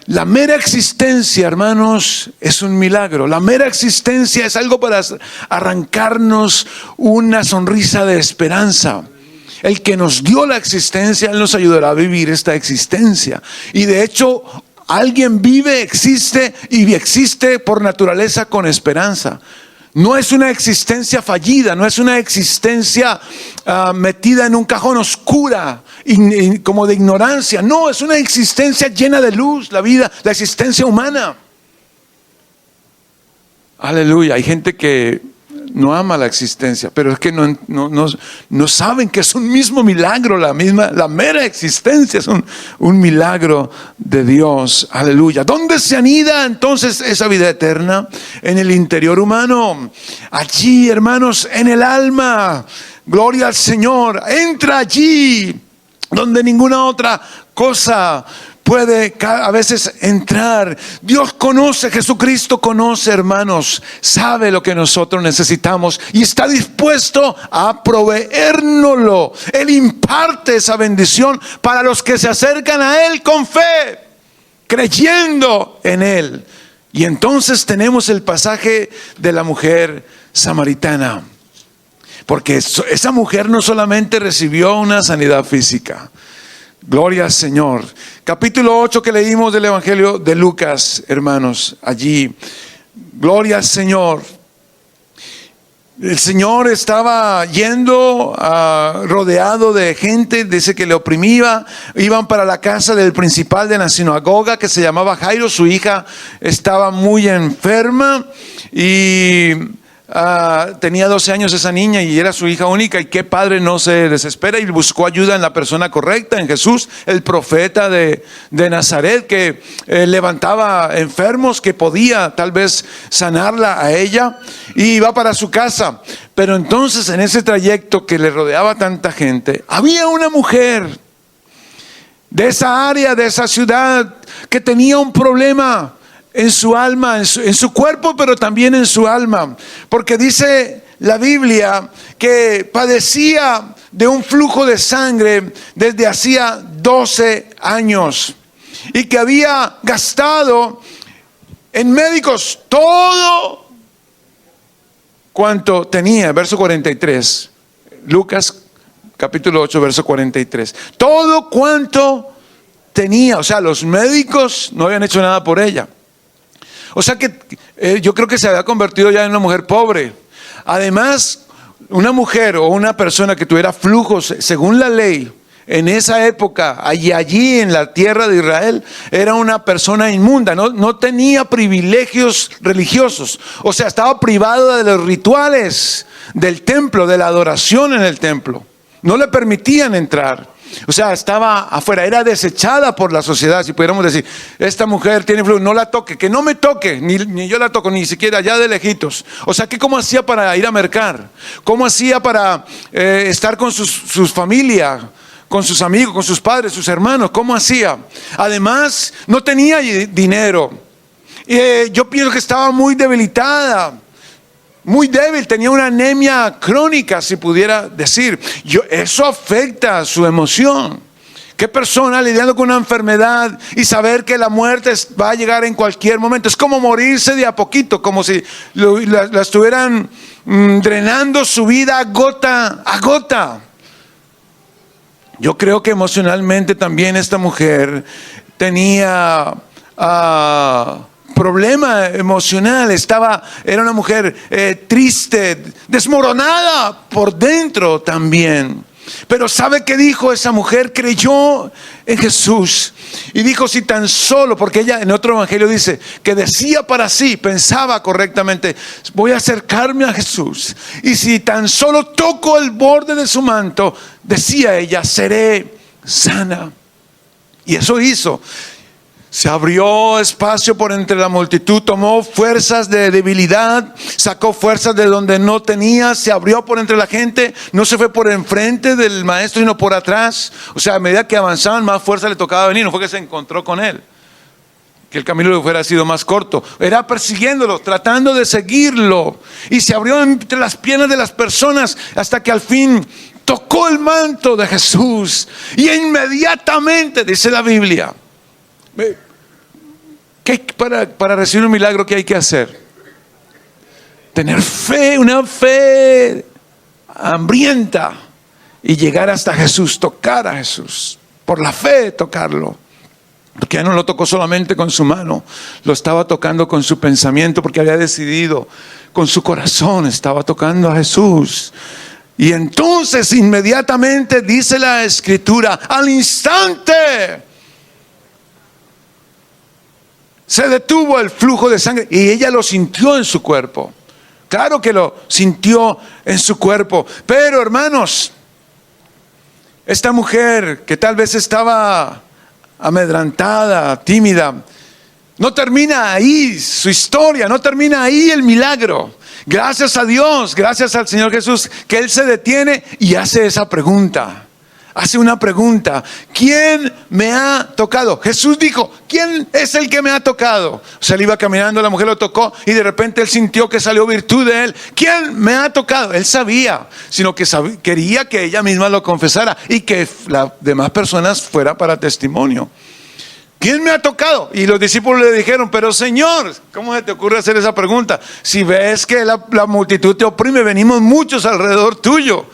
La mera existencia, hermanos, es un milagro. La mera existencia es algo para arrancarnos una sonrisa de esperanza. El que nos dio la existencia, Él nos ayudará a vivir esta existencia. Y de hecho, alguien vive, existe y existe por naturaleza con esperanza. No es una existencia fallida, no es una existencia metida en un cajón oscura, como de ignorancia. No, es una existencia llena de luz, la vida, la existencia humana. Aleluya, hay gente que no ama la existencia, pero es que no saben que es un mismo milagro, la mera existencia es un milagro de Dios. Aleluya. ¿Dónde se anida entonces esa vida eterna? En el interior humano. Allí, hermanos, en el alma. Gloria al Señor. Entra allí donde ninguna otra cosa puede a veces entrar. Dios conoce, Jesucristo conoce, hermanos, sabe lo que nosotros necesitamos y está dispuesto a proveérnoslo. Él imparte esa bendición para los que se acercan a Él con fe, creyendo en Él. Y entonces tenemos el pasaje de la mujer samaritana, porque esa mujer no solamente recibió una sanidad física. Gloria al Señor. Capítulo 8 que leímos del Evangelio de Lucas, hermanos, allí. Gloria al Señor. El Señor estaba yendo rodeado de gente, dice que le oprimía. Iban para la casa del principal de la sinagoga, que se llamaba Jairo. Su hija estaba muy enferma y tenía 12 años esa niña y era su hija única. Y qué padre no se desespera y buscó ayuda en la persona correcta, en Jesús, el profeta de Nazaret, que levantaba enfermos, que podía tal vez sanarla a ella, y va para su casa. Pero entonces, en ese trayecto que le rodeaba tanta gente, había una mujer de esa área, de esa ciudad, que tenía un problema en su alma, en su cuerpo, pero también en su alma. Porque dice la Biblia que padecía de un flujo de sangre desde hacía 12 años. Y que había gastado en médicos todo cuanto tenía. Verso 43. Lucas capítulo 8, verso 43. Todo cuanto tenía. O sea, los médicos no habían hecho nada por ella. O sea que yo creo que se había convertido ya en una mujer pobre. Además, una mujer o una persona que tuviera flujos, según la ley, en esa época, allí en la tierra de Israel, era una persona inmunda, no tenía privilegios religiosos. O sea, estaba privada de los rituales del templo, de la adoración en el templo. No le permitían entrar. O sea, estaba afuera, era desechada por la sociedad. Si pudiéramos decir, esta mujer tiene flujo, no la toque, que no me toque, ni yo la toco, ni siquiera allá de lejitos. O sea, ¿cómo hacía para ir a mercar? ¿Cómo hacía para estar con sus familias, con sus amigos, con sus padres, sus hermanos? ¿Cómo hacía? Además, no tenía dinero. Yo pienso que estaba muy debilitada. Muy débil, tenía una anemia crónica, si pudiera decir. Eso afecta a su emoción. ¿Qué persona lidiando con una enfermedad y saber que la muerte va a llegar en cualquier momento? Es como morirse de a poquito, como si la estuvieran drenando su vida gota a gota. Yo creo que emocionalmente también esta mujer tenía problema emocional. Era una mujer triste, desmoronada por dentro también. Pero ¿sabe qué dijo esa mujer? Creyó en Jesús y dijo, si tan solo, porque ella en otro evangelio dice que decía para sí, pensaba correctamente, voy a acercarme a Jesús y si tan solo toco el borde de su manto, decía ella, seré sana. Y eso hizo. Se abrió espacio por entre la multitud, tomó fuerzas de debilidad, sacó fuerzas de donde no tenía, se abrió por entre la gente, no se fue por enfrente del maestro, sino por atrás. O sea, a medida que avanzaban, más fuerza le tocaba venir, no fue que se encontró con él, que el camino le hubiera sido más corto. Era persiguiéndolo, tratando de seguirlo, y se abrió entre las piernas de las personas hasta que al fin tocó el manto de Jesús. Y inmediatamente, dice la Biblia, para recibir un milagro, ¿qué hay que hacer? Tener fe, una fe hambrienta y llegar hasta Jesús, tocar a Jesús, por la fe tocarlo. Porque ya no lo tocó solamente con su mano, lo estaba tocando con su pensamiento, porque había decidido, con su corazón estaba tocando a Jesús. Y entonces inmediatamente dice la Escritura, al instante se detuvo el flujo de sangre y ella lo sintió en su cuerpo. Claro que lo sintió en su cuerpo. Pero hermanos, esta mujer que tal vez estaba amedrentada, tímida, no termina ahí su historia, no termina ahí el milagro. Gracias a Dios, gracias al Señor Jesús, que Él se detiene y hace esa pregunta. Hace una pregunta: ¿quién me ha tocado? Jesús dijo: ¿quién es el que me ha tocado? O sea, él iba caminando, la mujer lo tocó y de repente él sintió que salió virtud de él. ¿Quién me ha tocado? Él sabía, sino que quería que ella misma lo confesara y que las demás personas fuera para testimonio. ¿Quién me ha tocado? Y los discípulos le dijeron: pero Señor, ¿cómo se te ocurre hacer esa pregunta? Si ves que la multitud te oprime, venimos muchos alrededor tuyo.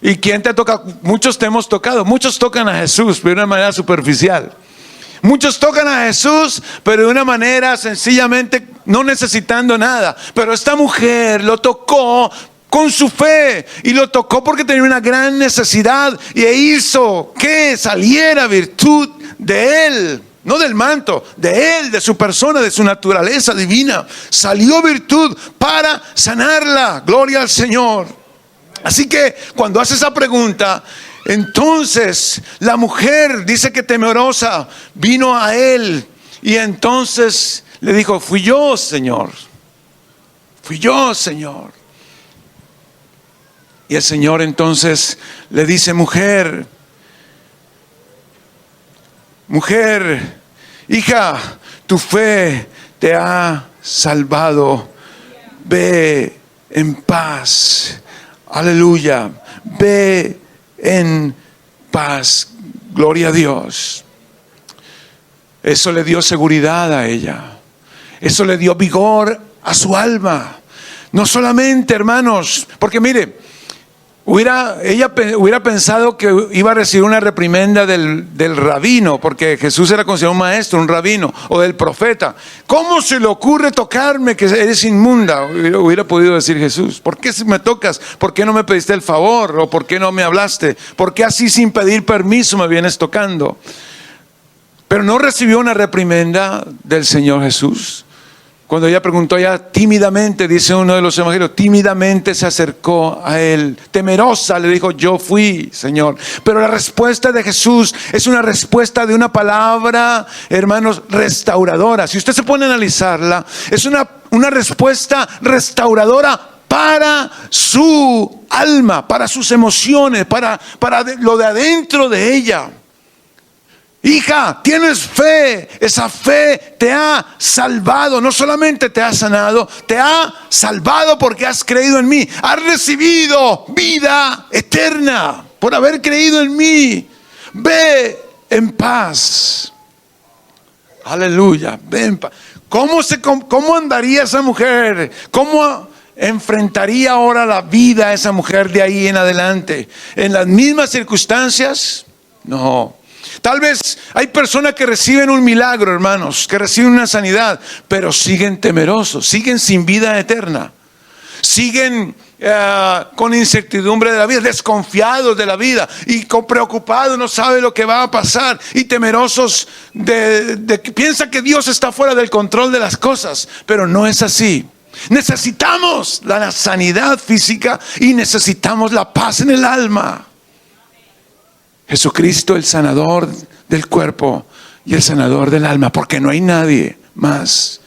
¿Y quién te ha tocado? Muchos te hemos tocado. Muchos tocan a Jesús, pero de una manera superficial. Muchos tocan a Jesús, pero de una manera sencillamente no necesitando nada. Pero esta mujer lo tocó con su fe, y lo tocó porque tenía una gran necesidad, y hizo que saliera virtud de él. No del manto, de él, de su persona, de su naturaleza divina. Salió virtud para sanarla. Gloria al Señor. Así que cuando hace esa pregunta, entonces la mujer, dice que temerosa, vino a él y entonces le dijo: fui yo, Señor. Fui yo, Señor. Y el Señor entonces le dice: mujer, hija, tu fe te ha salvado. Ve en paz. Aleluya. Ve en paz. Gloria a Dios. Eso le dio seguridad a ella. Eso le dio vigor a su alma. No solamente, hermanos, porque mire, ella hubiera pensado que iba a recibir una reprimenda del rabino, porque Jesús era considerado un maestro, un rabino, o del profeta. ¿Cómo se le ocurre tocarme, que eres inmunda? Hubiera podido decir Jesús: ¿por qué me tocas? ¿Por qué no me pediste el favor? ¿O por qué no me hablaste? ¿Por qué así sin pedir permiso me vienes tocando? Pero no recibió una reprimenda del Señor Jesús. Cuando ella preguntó, ella tímidamente, dice uno de los evangelios, tímidamente se acercó a él. Temerosa le dijo: yo fui, Señor. Pero la respuesta de Jesús es una respuesta de una palabra, hermanos, restauradora. Si usted se pone a analizarla, es una respuesta restauradora para su alma, para sus emociones, para lo de adentro de ella. Hija, tienes fe. Esa fe te ha salvado. No solamente te ha sanado, te ha salvado porque has creído en mí. Has recibido vida eterna por haber creído en mí. Ve en paz. Aleluya. Ve en paz. ¿Cómo andaría esa mujer? ¿Cómo enfrentaría ahora la vida esa mujer de ahí en adelante? ¿En las mismas circunstancias? No. Tal vez hay personas que reciben un milagro, hermanos, que reciben una sanidad, pero siguen temerosos, siguen sin vida eterna, siguen con incertidumbre de la vida, desconfiados de la vida y preocupados, no saben lo que va a pasar, y temerosos piensan que Dios está fuera del control de las cosas, pero no es así. Necesitamos la sanidad física y necesitamos la paz en el alma. Jesucristo, el sanador del cuerpo y el sanador del alma, porque no hay nadie más.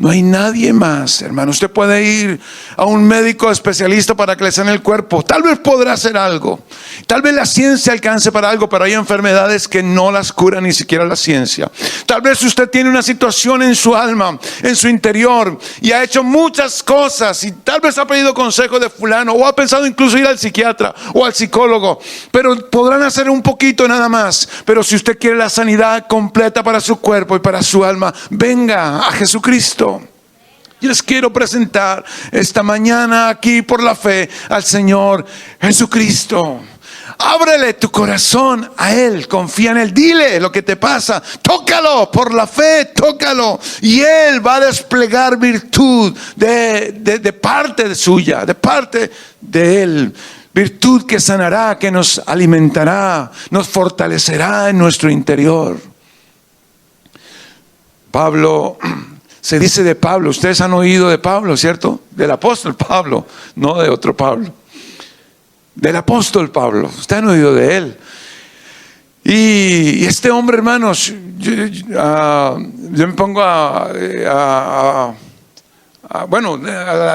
No hay nadie más, hermano. Usted puede ir a un médico especialista para que le sane el cuerpo. Tal vez podrá hacer algo. Tal vez la ciencia alcance para algo, pero hay enfermedades que no las cura ni siquiera la ciencia. Tal vez usted tiene una situación en su alma, en su interior, y ha hecho muchas cosas, y tal vez ha pedido consejo de fulano, o ha pensado incluso ir al psiquiatra o al psicólogo, pero podrán hacer un poquito nada más. Pero si usted quiere la sanidad completa para su cuerpo y para su alma, venga a Jesucristo. Yo les quiero presentar esta mañana aquí por la fe al Señor Jesucristo. Ábrele tu corazón a Él, confía en Él, dile lo que te pasa, tócalo por la fe, tócalo, y Él va a desplegar virtud de parte suya, de parte de Él. Virtud que sanará, que nos alimentará, nos fortalecerá en nuestro interior. Pablo... Se dice de Pablo, ustedes han oído de Pablo, ¿cierto? Del apóstol Pablo, no de otro Pablo. Del apóstol Pablo, ustedes han oído de él. Y este hombre, hermanos, yo me pongo a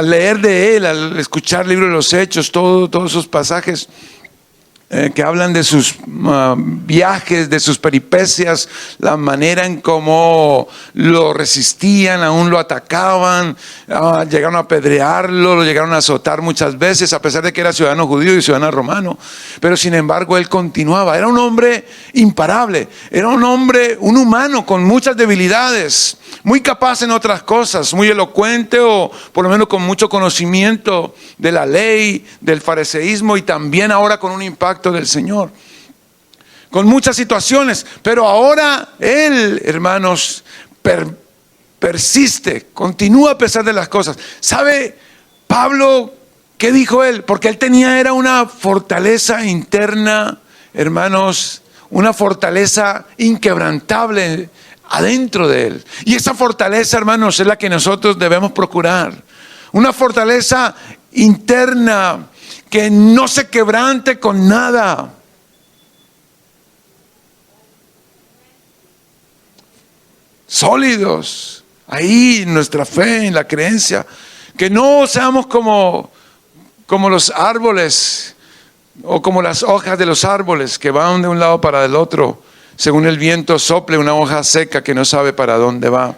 leer de él, al escuchar el libro de los Hechos, todos esos pasajes que hablan de sus viajes, de sus peripecias, la manera en cómo lo resistían, aún lo atacaban, llegaron a apedrearlo, lo llegaron a azotar muchas veces, a pesar de que era ciudadano judío y ciudadano romano. Pero sin embargo él continuaba. Era un hombre imparable, era un hombre, un humano con muchas debilidades, muy capaz en otras cosas, muy elocuente, o por lo menos con mucho conocimiento de la ley, del fariseísmo, y también ahora con un impacto del Señor, con muchas situaciones. Pero ahora él, hermanos, persiste, continúa a pesar de las cosas. ¿Sabe Pablo ¿Qué dijo él? Porque él era una fortaleza interna, hermanos, una fortaleza inquebrantable adentro de él. Y esa fortaleza, hermanos, es la que nosotros debemos procurar. Una fortaleza interna que no se quebrante con nada. Sólidos, ahí en nuestra fe, en la creencia. Que no seamos como los árboles o como las hojas de los árboles que van de un lado para el otro, según el viento sople, una hoja seca que no sabe para dónde va.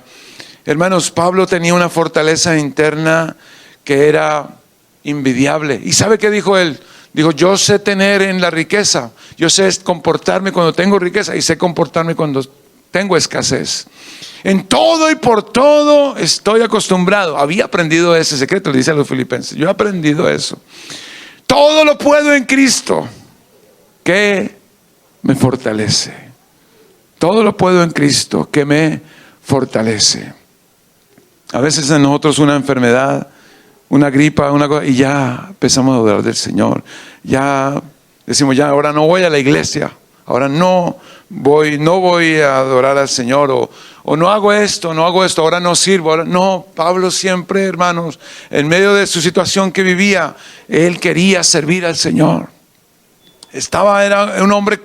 Hermanos, Pablo tenía una fortaleza interna que era invidiable. ¿Y sabe qué dijo él? Dijo, yo sé tener en la riqueza, yo sé comportarme cuando tengo riqueza y sé comportarme cuando tengo escasez. En todo y por todo estoy acostumbrado. Había aprendido ese secreto, le dice a los filipenses. Yo he aprendido eso. Todo lo puedo en Cristo, que me fortalece. Todo lo puedo en Cristo, que me fortalece. A veces en nosotros una enfermedad, una gripa, una cosa, y ya empezamos a dudar del Señor. Ya decimos, ya ahora no voy a la iglesia. Ahora no voy a adorar al Señor, o no hago esto, ahora no sirvo. Ahora, no, Pablo siempre, hermanos, en medio de su situación que vivía, él quería servir al Señor. Era un hombre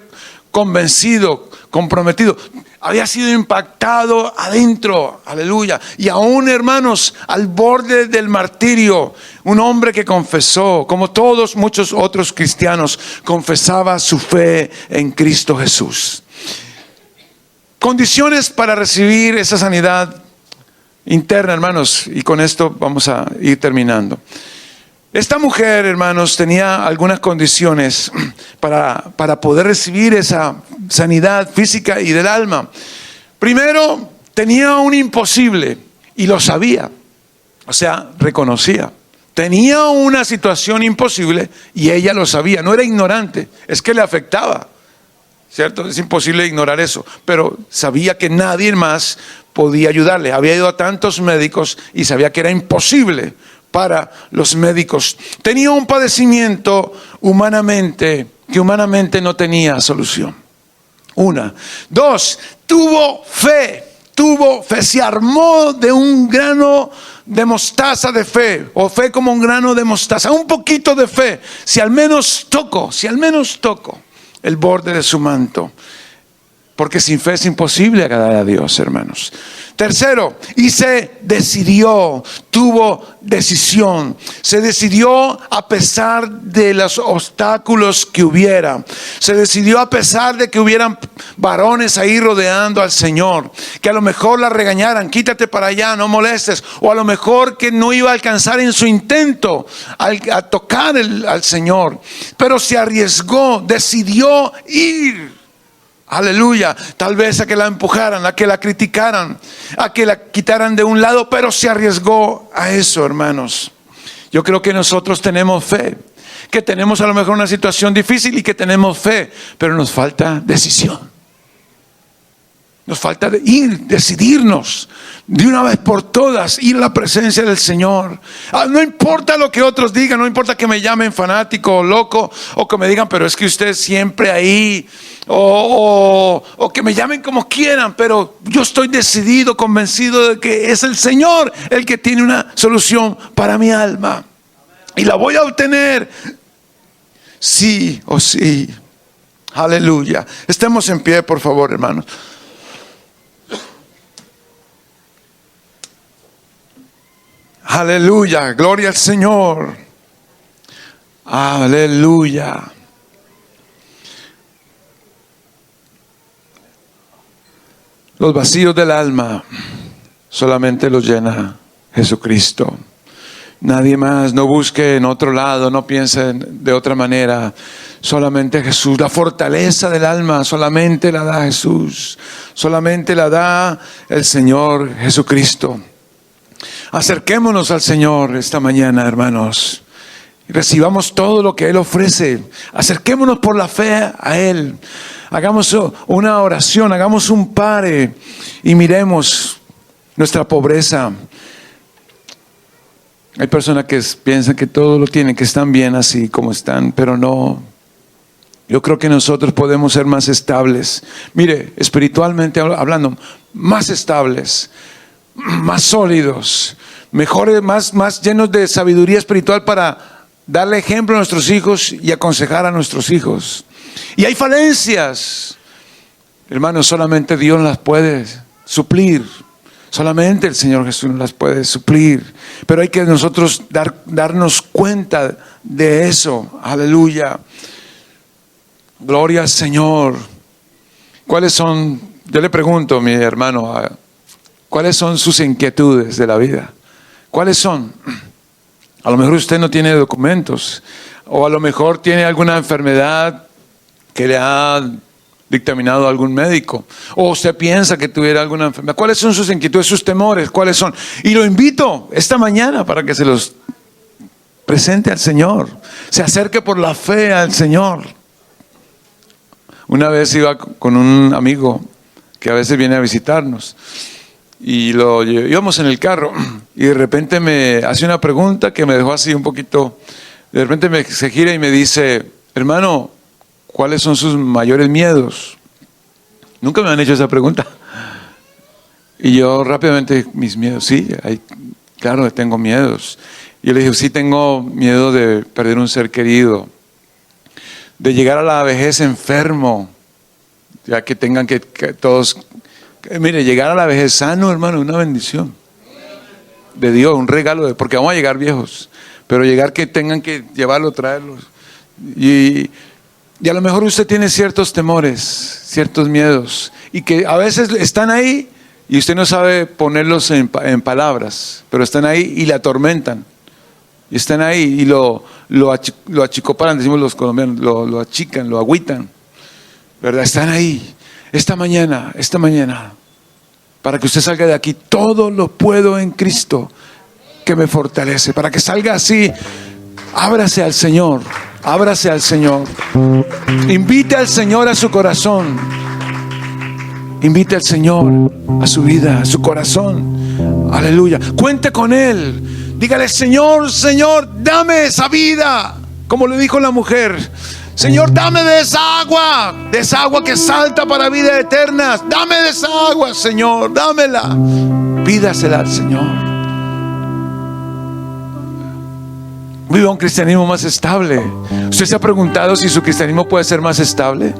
convencido, comprometido. Había sido impactado adentro, aleluya. Y aún, hermanos, al borde del martirio, un hombre que confesó, como muchos otros cristianos, confesaba su fe en Cristo Jesús. Condiciones para recibir esa sanidad interna, hermanos, y con esto vamos a ir terminando. Esta mujer, hermanos, tenía algunas condiciones para poder recibir esa sanidad física y del alma. Primero, tenía un imposible y lo sabía, o sea, reconocía. Tenía una situación imposible y ella lo sabía, no era ignorante, es que le afectaba, ¿cierto? Es imposible ignorar eso, pero sabía que nadie más podía ayudarle. Había ido a tantos médicos y sabía que era imposible para los médicos. Tenía un padecimiento que humanamente no tenía solución. 1. 2, tuvo fe, se armó de un grano de mostaza de fe, o fe como un grano de mostaza, un poquito de fe, si al menos toco el borde de su manto. Porque sin fe es imposible agradar a Dios, hermanos. Tercero, y se decidió, tuvo decisión. Se decidió a pesar de los obstáculos que hubiera. Se decidió a pesar de que hubieran varones ahí rodeando al Señor. Que a lo mejor la regañaran, quítate para allá, no molestes. O a lo mejor que no iba a alcanzar en su intento a tocar al Señor. Pero se arriesgó, decidió ir. Aleluya, tal vez a que la empujaran, a que la criticaran, a que la quitaran de un lado, pero se arriesgó a eso, hermanos. Yo creo que nosotros tenemos fe, que tenemos a lo mejor una situación difícil y que tenemos fe, pero nos falta decisión. Nos falta decidirnos de una vez por todas, ir a la presencia del Señor. No importa lo que otros digan, no importa que me llamen fanático o loco, o que me digan, pero es que usted siempre ahí, o que me llamen como quieran, pero yo estoy decidido, convencido de que es el Señor el que tiene una solución para mi alma. Y la voy a obtener, sí o sí. Aleluya. Estemos en pie, por favor, hermanos. Aleluya, gloria al Señor. Aleluya. Los vacíos del alma solamente los llena Jesucristo. Nadie más, no busque en otro lado, no piense de otra manera. Solamente Jesús. La fortaleza del alma solamente la da Jesús. Solamente la da el Señor Jesucristo. Acerquémonos al Señor esta mañana, hermanos. Recibamos todo lo que Él ofrece. Acerquémonos por la fe a Él. Hagamos una oración, hagamos un pare y miremos nuestra pobreza. Hay personas que piensan que todo lo tienen, que están bien así como están, pero no. Yo creo que nosotros podemos ser más estables. Mire, espiritualmente hablando, más estables, más sólidos, mejores, más llenos de sabiduría espiritual para darle ejemplo a nuestros hijos y aconsejar a nuestros hijos. Y hay falencias, hermanos, solamente Dios las puede suplir. Solamente el Señor Jesús las puede suplir. Pero hay que nosotros darnos cuenta de eso. Aleluya. Gloria al Señor. ¿Cuáles son, yo le pregunto, mi hermano, cuáles son sus inquietudes de la vida? ¿Cuáles son? A lo mejor usted no tiene documentos, o a lo mejor tiene alguna enfermedad que le ha dictaminado algún médico, o usted piensa que tuviera alguna enfermedad. ¿Cuáles son sus inquietudes, sus temores? ¿Cuáles son? Y lo invito esta mañana para que se los presente al Señor, se acerque por la fe al Señor. Una vez iba con un amigo que a veces viene a visitarnos y íbamos en el carro y de repente me hace una pregunta que me dejó así un poquito. De repente se gira y me dice: hermano, ¿cuáles son sus mayores miedos? Nunca me han hecho esa pregunta. Y yo rápidamente, mis miedos, sí, claro, tengo miedos. Y yo le dije: sí, tengo miedo de perder un ser querido, de llegar a la vejez enfermo, ya que tengan que todos, mire, llegar a la vejez sano, hermano, es una bendición de Dios, un regalo, porque vamos a llegar viejos, pero llegar que tengan que llevarlo, traerlos. Y a lo mejor usted tiene ciertos temores, ciertos miedos, y que a veces están ahí y usted no sabe ponerlos en palabras, pero están ahí y le atormentan. Y están ahí y lo achicoparan, decimos los colombianos, lo achican, lo agüitan, ¿verdad? Están ahí. Esta mañana, para que usted salga de aquí, todo lo puedo en Cristo que me fortalece. Para que salga así, ábrase al Señor, ábrase al Señor. Invite al Señor a su corazón. Invite al Señor a su vida, a su corazón. Aleluya. Cuente con Él. Dígale: Señor, Señor, dame esa vida. Como le dijo la mujer: Señor, dame de esa agua que salta para vida eterna. Dame de esa agua, Señor, dámela. Pídasela al Señor. Viva un cristianismo más estable. ¿Usted se ha preguntado si su cristianismo puede ser más estable?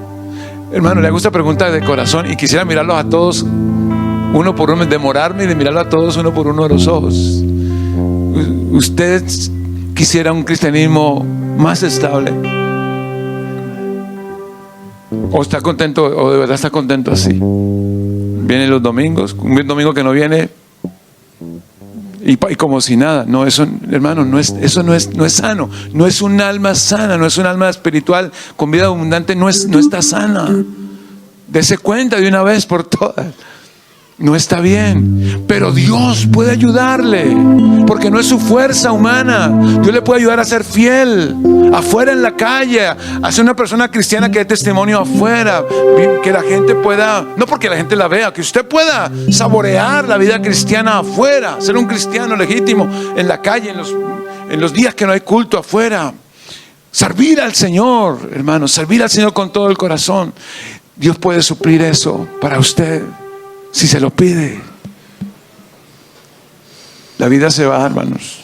Hermano, le hago esta pregunta de corazón y quisiera mirarlos a todos uno por uno, demorarme y de mirarlo a todos uno por uno de los ojos. ¿Usted quisiera un cristianismo más estable? ¿O está contento, o de verdad está contento así? Vienen los domingos, un domingo que no viene y como si nada. No, eso, hermano, eso no es sano. No es un alma sana, no es un alma espiritual con vida abundante, no está sana. Dese cuenta de una vez por todas. No está bien, pero Dios puede ayudarle, porque no es su fuerza humana. Dios le puede ayudar a ser fiel afuera en la calle, a ser una persona cristiana que dé testimonio afuera, que la gente pueda, no porque la gente la vea, que usted pueda saborear la vida cristiana afuera, ser un cristiano legítimo en la calle, en los días que no hay culto afuera. Servir al Señor, hermano, servir al Señor con todo el corazón. Dios puede suplir eso para usted si se lo pide. La vida se va, hermanos.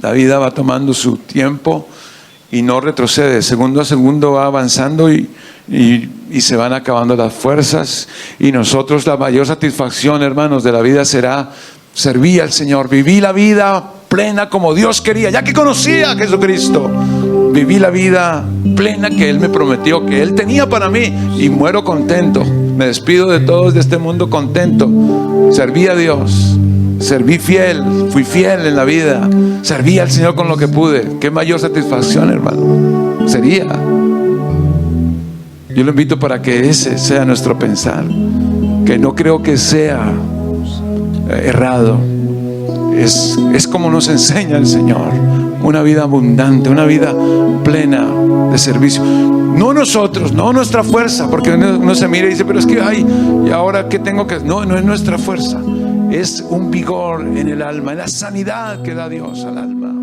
La vida va tomando su tiempo y no retrocede. Segundo a segundo va avanzando y se van acabando las fuerzas. Y nosotros, la mayor satisfacción, hermanos, de la vida será servir al Señor. Viví la vida plena como Dios quería, ya que conocía a Jesucristo. Viví la vida plena que Él me prometió, que Él tenía para mí, y muero contento. Me despido de todos de este mundo contento. Serví a Dios, serví fiel, fui fiel en la vida, serví al Señor con lo que pude. Qué mayor satisfacción, hermano, sería. Yo lo invito para que ese sea nuestro pensar, que no creo que sea errado. Es como nos enseña el Señor, una vida abundante, una vida plena de servicio. No nosotros, no nuestra fuerza, porque uno se mira y dice: pero es que, ay, ¿y ahora qué tengo que...? No es nuestra fuerza, es un vigor en el alma, es la sanidad que da Dios al alma.